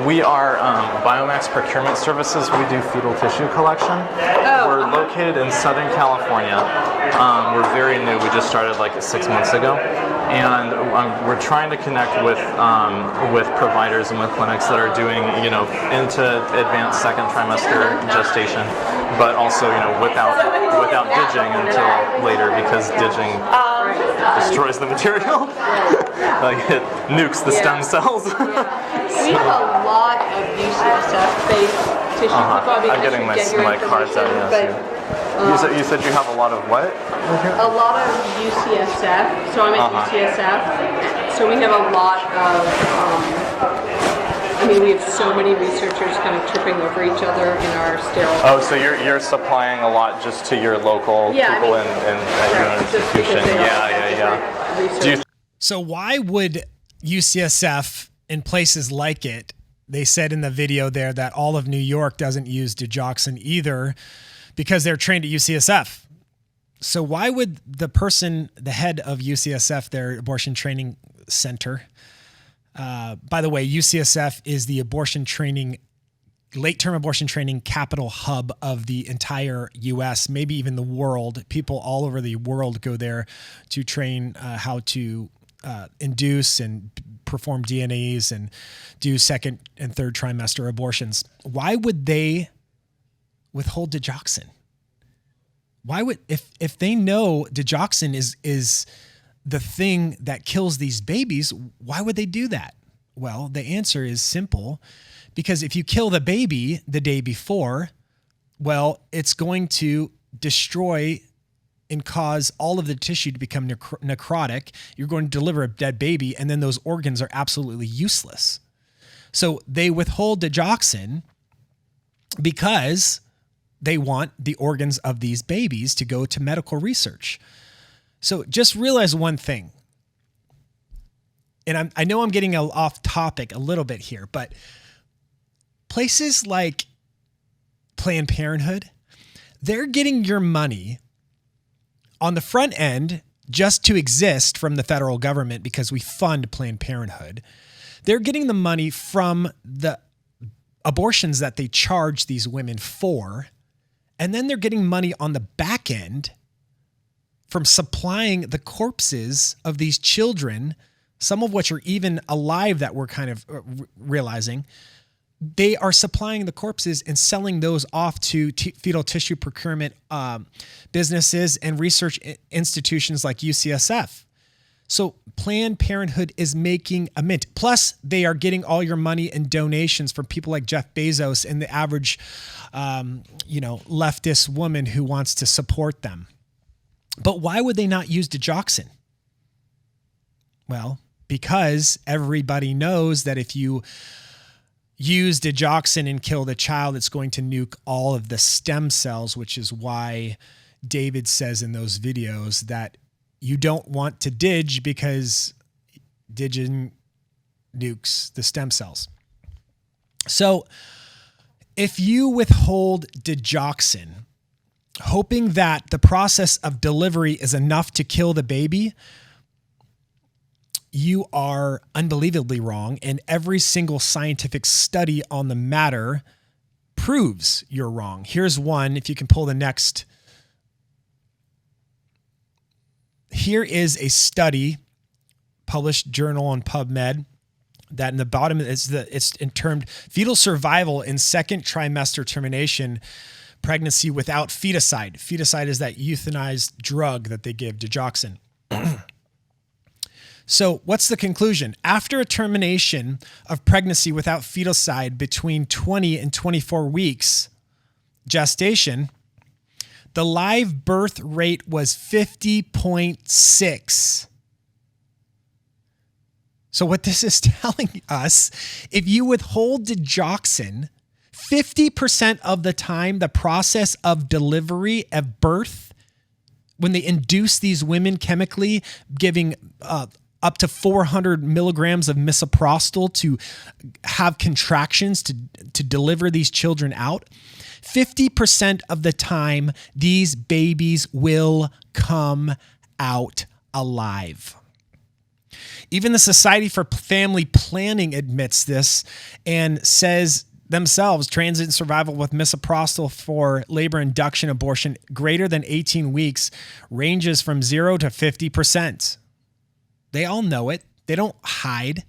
We are Biomax Procurement Services. We do fetal tissue collection. Oh. We're located in Southern California. We're very new. We just started like 6 months ago. And we're trying to connect with providers and with clinics that are doing, into advanced second trimester gestation, but also, without diging until later, because diging destroys the material. Like it nukes the stem cells. We have a lot of UCSF-based tissue. I'm getting my cards out. Yes. You said you have a lot of what? A lot of UCSF. So I'm at UCSF. So we have a lot of. We have so many researchers kind of tripping over each other in our sterile. Oh, so you're supplying a lot just to your local people at your institution. Yeah. So why would UCSF in places like it, they said in the video there that all of New York doesn't use digoxin either because they're trained at UCSF. So why would the head of UCSF, their abortion training center, by the way, UCSF is the late-term abortion training capital hub of the entire U.S., maybe even the world. People all over the world go there to train how to induce and perform DNAs and do second and third trimester abortions. Why would they withhold digoxin? Why would, if they know digoxin is the thing that kills these babies, why would they do that? Well, the answer is simple, because if you kill the baby the day before, well, it's going to destroy and cause all of the tissue to become necrotic. You're going to deliver a dead baby, and then those organs are absolutely useless. So they withhold digoxin because they want the organs of these babies to go to medical research. So just realize one thing, and I know I'm getting off topic a little bit here, but places like Planned Parenthood, they're getting your money on the front end just to exist from the federal government because we fund Planned Parenthood. They're getting the money from the abortions that they charge these women for, and then they're getting money on the back end from supplying the corpses of these children some of which are even alive that we're kind of realizing, they are supplying the corpses and selling those off to fetal tissue procurement businesses and research institutions like UCSF. So Planned Parenthood is making a mint. Plus, they are getting all your money and donations from people like Jeff Bezos and the average, leftist woman who wants to support them. But why would they not use digoxin? Well, because everybody knows that if you use digoxin and kill the child, it's going to nuke all of the stem cells, which is why David says in those videos that you don't want to dig because digging nukes the stem cells. So if you withhold digoxin, hoping that the process of delivery is enough to kill the baby, you are unbelievably wrong. And every single scientific study on the matter proves you're wrong. Here's one, if you can pull the next. Here is a study published journal on PubMed that in the bottom it's termed fetal survival in second trimester termination pregnancy without feticide. Feticide is that euthanized drug that they give, digoxin. So what's the conclusion? After a termination of pregnancy without feticide between 20 and 24 weeks gestation, the live birth rate was 50.6. So what this is telling us, if you withhold digoxin, 50% of the time, the process of delivery, of birth, when they induce these women chemically, giving up to 400 milligrams of misoprostol to have contractions to deliver these children out, 50% of the time, these babies will come out alive. Even the Society for Family Planning admits this and says themselves, transient survival with misoprostol for labor induction abortion greater than 18 weeks ranges from 0 to 50%. They all know it. They don't hide.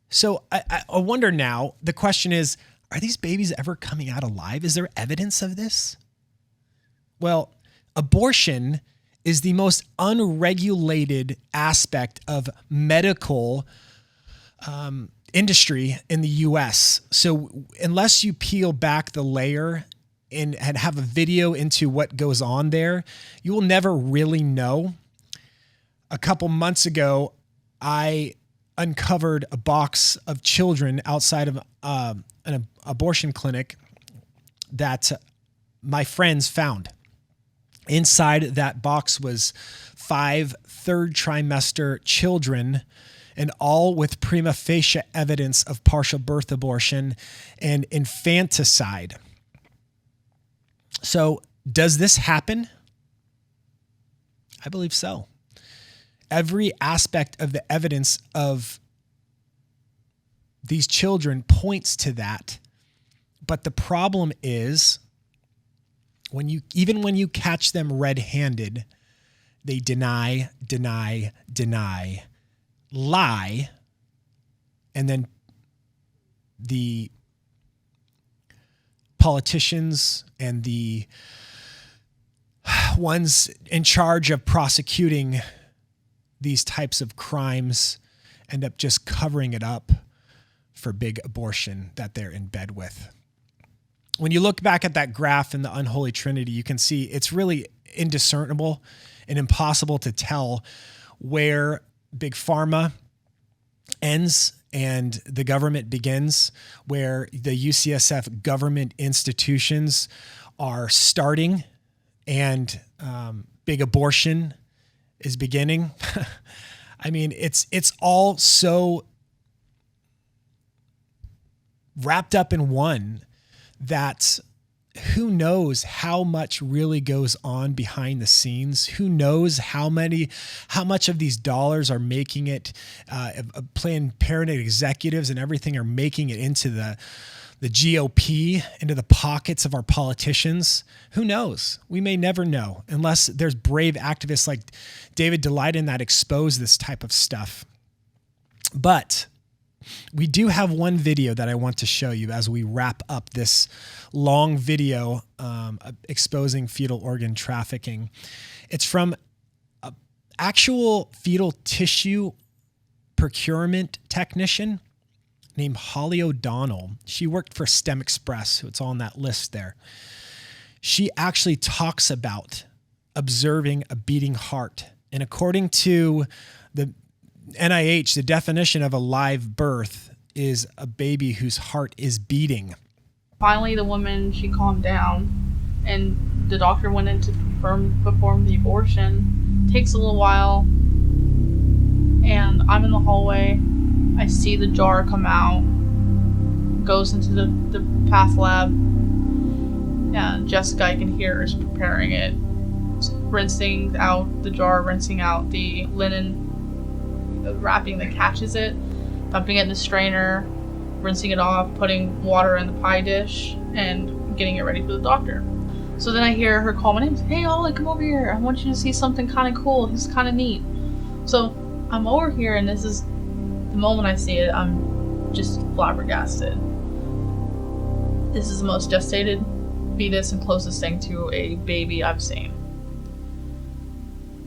So I wonder now, the question is, are these babies ever coming out alive? Is there evidence of this? Well, abortion is the most unregulated aspect of medical industry in the U.S. So unless you peel back the layer and have a video into what goes on there, you will never really know. A couple months ago, I uncovered a box of children outside of an abortion clinic that my friends found. Inside that box was 5 third trimester children, and all with prima facie evidence of partial birth abortion and infanticide. So does this happen? I believe so. Every aspect of the evidence of these children points to that. But the problem is when you catch them red-handed, they deny, lie, and then the politicians and the ones in charge of prosecuting these types of crimes end up just covering it up for big abortion that they're in bed with. When you look back at that graph in the unholy trinity, you can see it's really indiscernible and impossible to tell where big pharma ends and the government begins, where the UCSF government institutions are starting and big abortion is beginning. I mean, it's all so wrapped up in one that who knows how much really goes on behind the scenes? Who knows how much of these dollars are making it, Planned Parenthood executives and everything are making it into the GOP, into the pockets of our politicians? Who knows? We may never know unless there's brave activists like David Daleiden that expose this type of stuff. But we do have one video that I want to show you as we wrap up this long video exposing fetal organ trafficking. It's from an actual fetal tissue procurement technician named Holly O'Donnell. She worked for STEM Express, so it's on that list there. She actually talks about observing a beating heart. And according to the NIH, the definition of a live birth is a baby whose heart is beating. Finally, the woman, she calmed down, and the doctor went in to perform the abortion. Takes a little while, and I'm in the hallway. I see the jar come out, goes into the path lab, and Jessica, I can hear, is preparing it, rinsing out the jar, rinsing out the linen wrapping that catches it, dumping it in the strainer, rinsing it off, putting water in the pie dish, and getting it ready for the doctor. So then I hear her call my name. Hey, Ollie, come over here. I want you to see something kind of cool. This is kind of neat. So I'm over here, and this is the moment I see it, I'm just flabbergasted. This is the most gestated fetus and closest thing to a baby I've seen.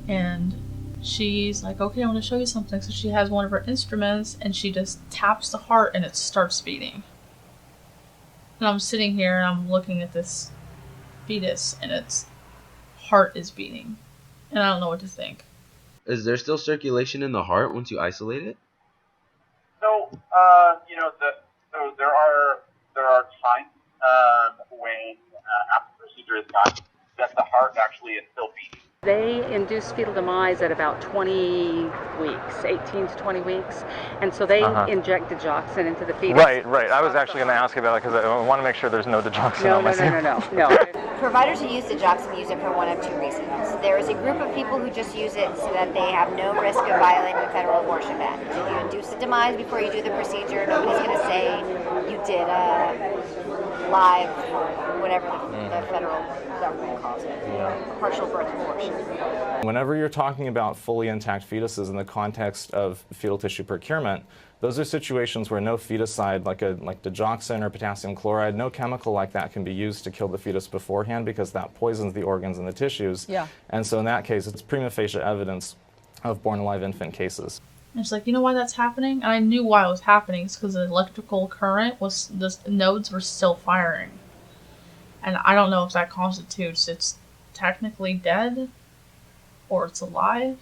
And she's like, okay, I want to show you something. So she has one of her instruments, and she just taps the heart, and it starts beating. And I'm sitting here, and I'm looking at this fetus, and its heart is beating. And I don't know what to think. Is there still circulation in the heart once you isolate it? So, so there are times when after the procedure is done that the heart actually is still beating. They induce fetal demise at about 20 weeks, 18 to 20 weeks, and so they inject digoxin into the fetus. Right. I was actually going to ask about it because I want to make sure there's no digoxin on my No. Providers who use digoxin use it for one of two reasons. There is a group of people who just use it so that they have no risk of violating the federal abortion ban. If you induce the demise before you do the procedure, nobody's going to say you did a live, whatever the federal government calls it, partial birth abortion. Whenever you're talking about fully intact fetuses in the context of fetal tissue procurement, those are situations where no feticide, like digoxin or potassium chloride, no chemical like that can be used to kill the fetus beforehand because that poisons the organs and the tissues. Yeah. And so in that case, it's prima facie evidence of born alive infant cases. And she's like, you know why that's happening? And I knew why it was happening. It's because the electrical current was, the nodes were still firing. And I don't know if that constitutes it's technically dead or it's alive.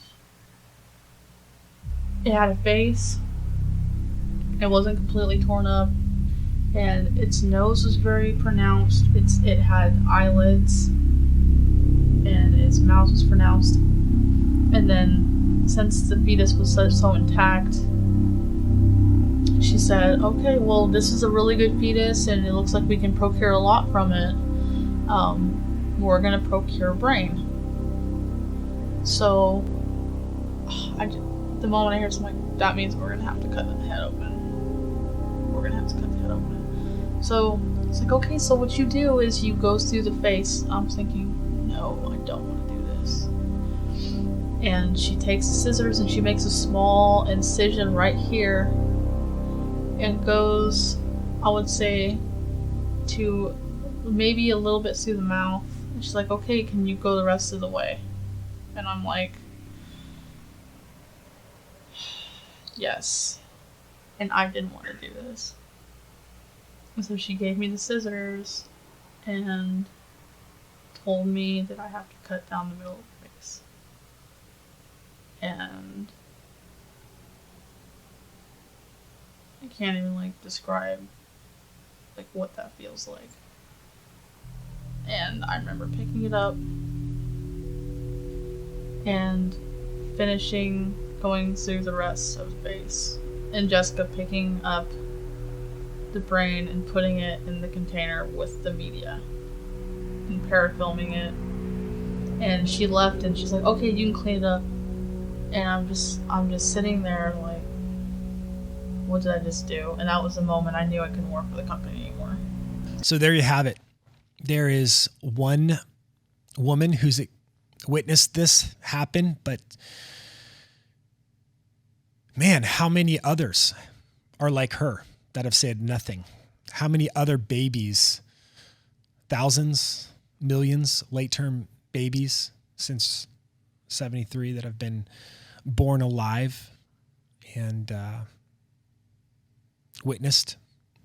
It had a face. It wasn't completely torn up. And its nose was very pronounced. It had eyelids. And its mouth was pronounced. And then, since the fetus was so intact, she said, okay, well, this is a really good fetus and it looks like we can procure a lot from it. We're going to procure brain. So, the moment I hear something like, that means we're going to have to cut the head open. We're going to have to cut the head open. So, it's like, okay, so what you do is you go through the face. I'm thinking, no, I don't want to do this. And she takes the scissors and she makes a small incision right here and goes, I would say, to maybe a little bit through the mouth. And she's like, okay, can you go the rest of the way? And I'm like, yes. And I didn't want to do this. And so she gave me the scissors and told me that I have to cut down the middle of the face. And I can't even describe what that feels like. And I remember picking it up and finishing going through the rest of the face. And Jessica picking up the brain and putting it in the container with the media and parafilming it. And she left and she's like, okay, you can clean it up. And I'm just sitting there like, what did I just do? And that was the moment I knew I couldn't work for the company anymore. So there you have it. There is one woman who's witnessed this happen, but Man, how many others are like her that have said nothing? How many other babies, thousands, millions, late-term babies since 73 that have been born alive and witnessed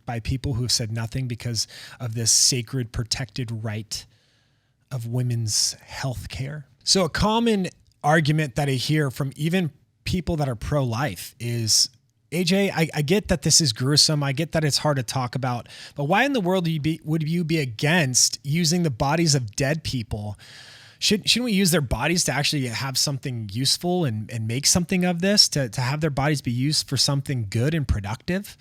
by people who have said nothing because of this sacred protected right of women's health care. So a common argument that I hear from even people that are pro-life is, AJ, I get that this is gruesome. I get that it's hard to talk about, but why in the world would you be against using the bodies of dead people? Shouldn't we use their bodies to actually have something useful and make something of this, to have their bodies be used for something good and productive?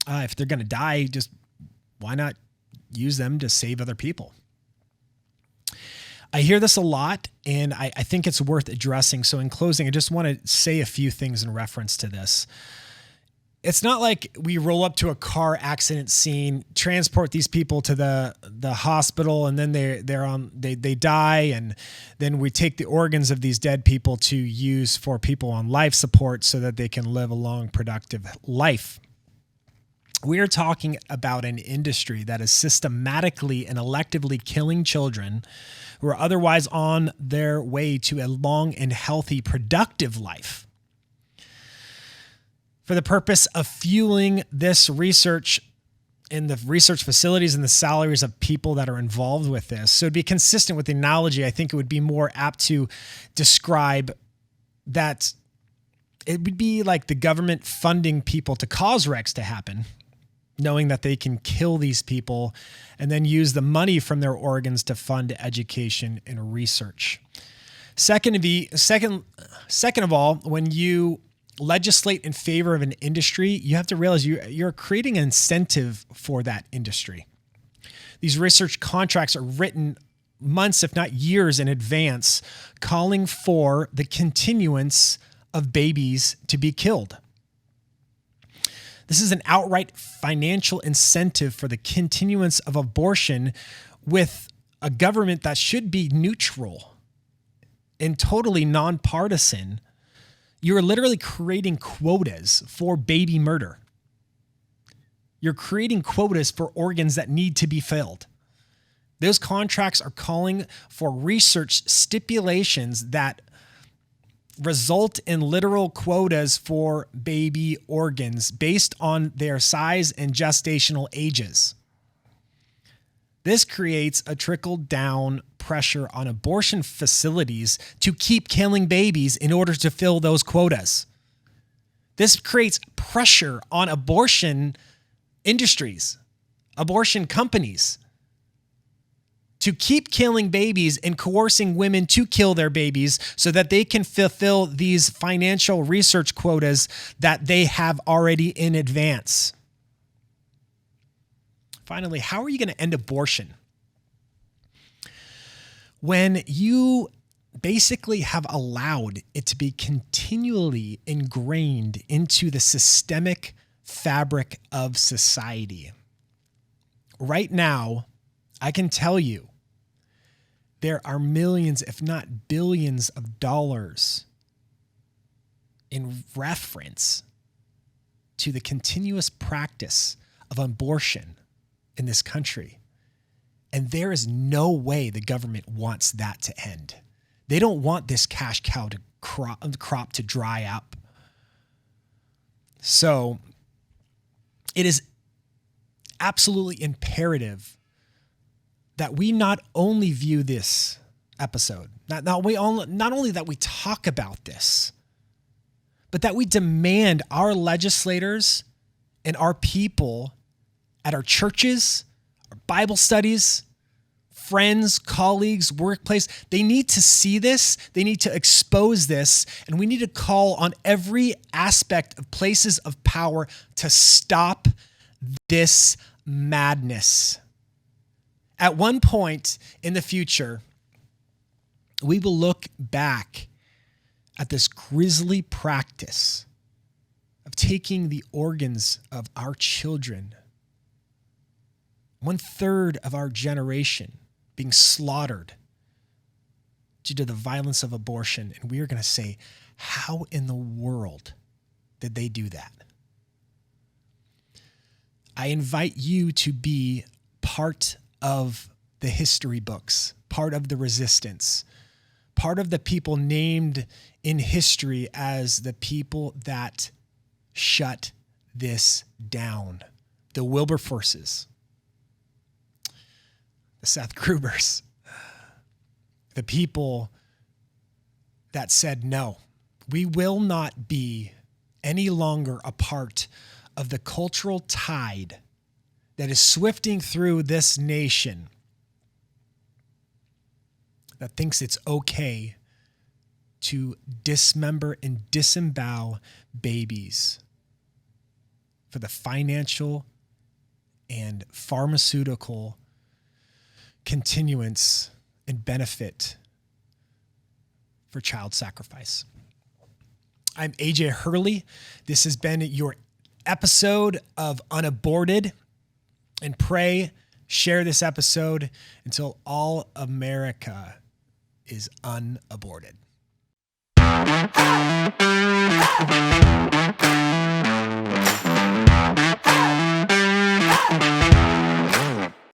If they're going to die, just why not use them to save other people? I hear this a lot, and I think it's worth addressing. So in closing, I just want to say a few things in reference to this. It's not like we roll up to a car accident scene, transport these people to the hospital, and then they die, and then we take the organs of these dead people to use for people on life support so that they can live a long, productive life. We are talking about an industry that is systematically and electively killing children who are otherwise on their way to a long and healthy, productive life for the purpose of fueling this research in the research facilities and the salaries of people that are involved with this. So to be consistent with the analogy, I think it would be more apt to describe that it would be like the government funding people to cause wrecks to happen, knowing that they can kill these people and then use the money from their organs to fund education and research. Second of all, when you legislate in favor of an industry, you have to realize you're creating an incentive for that industry. These research contracts are written months, if not years in advance, calling for the continuance of babies to be killed. This is an outright financial incentive for the continuance of abortion with a government that should be neutral and totally nonpartisan. You're literally creating quotas for baby murder. You're creating quotas for organs that need to be filled. Those contracts are calling for research stipulations that result in literal quotas for baby organs based on their size and gestational ages. This creates a trickle-down pressure on abortion facilities to keep killing babies in order to fill those quotas. This creates pressure on abortion industries, abortion companies, to keep killing babies and coercing women to kill their babies so that they can fulfill these financial research quotas that they have already in advance. Finally, how are you going to end abortion? When you basically have allowed it to be continually ingrained into the systemic fabric of society. Right now, I can tell you there are millions, if not billions of dollars in reference to the continuous practice of abortion in this country. And there is no way the government wants that to end. They don't want this cash cow to crop to dry up. So it is absolutely imperative that we not only view this episode, not only that we talk about this, but that we demand our legislators and our people at our churches, our Bible studies, friends, colleagues, workplace, they need to see this, they need to expose this, and we need to call on every aspect of places of power to stop this madness. At one point in the future, we will look back at this grisly practice of taking the organs of our children, 1/3 of our generation being slaughtered due to the violence of abortion. And we are going to say, how in the world did they do that? I invite you to be part of the history books, part of the resistance, part of the people named in history as the people that shut this down. The Wilberforces, the Seth Grubers, the people that said, no, we will not be any longer a part of the cultural tide that is swifting through this nation that thinks it's okay to dismember and disembowel babies for the financial and pharmaceutical continuance and benefit for child sacrifice. I'm AJ Hurley. This has been your episode of UnAborted. And pray, share this episode until all America is unaborted.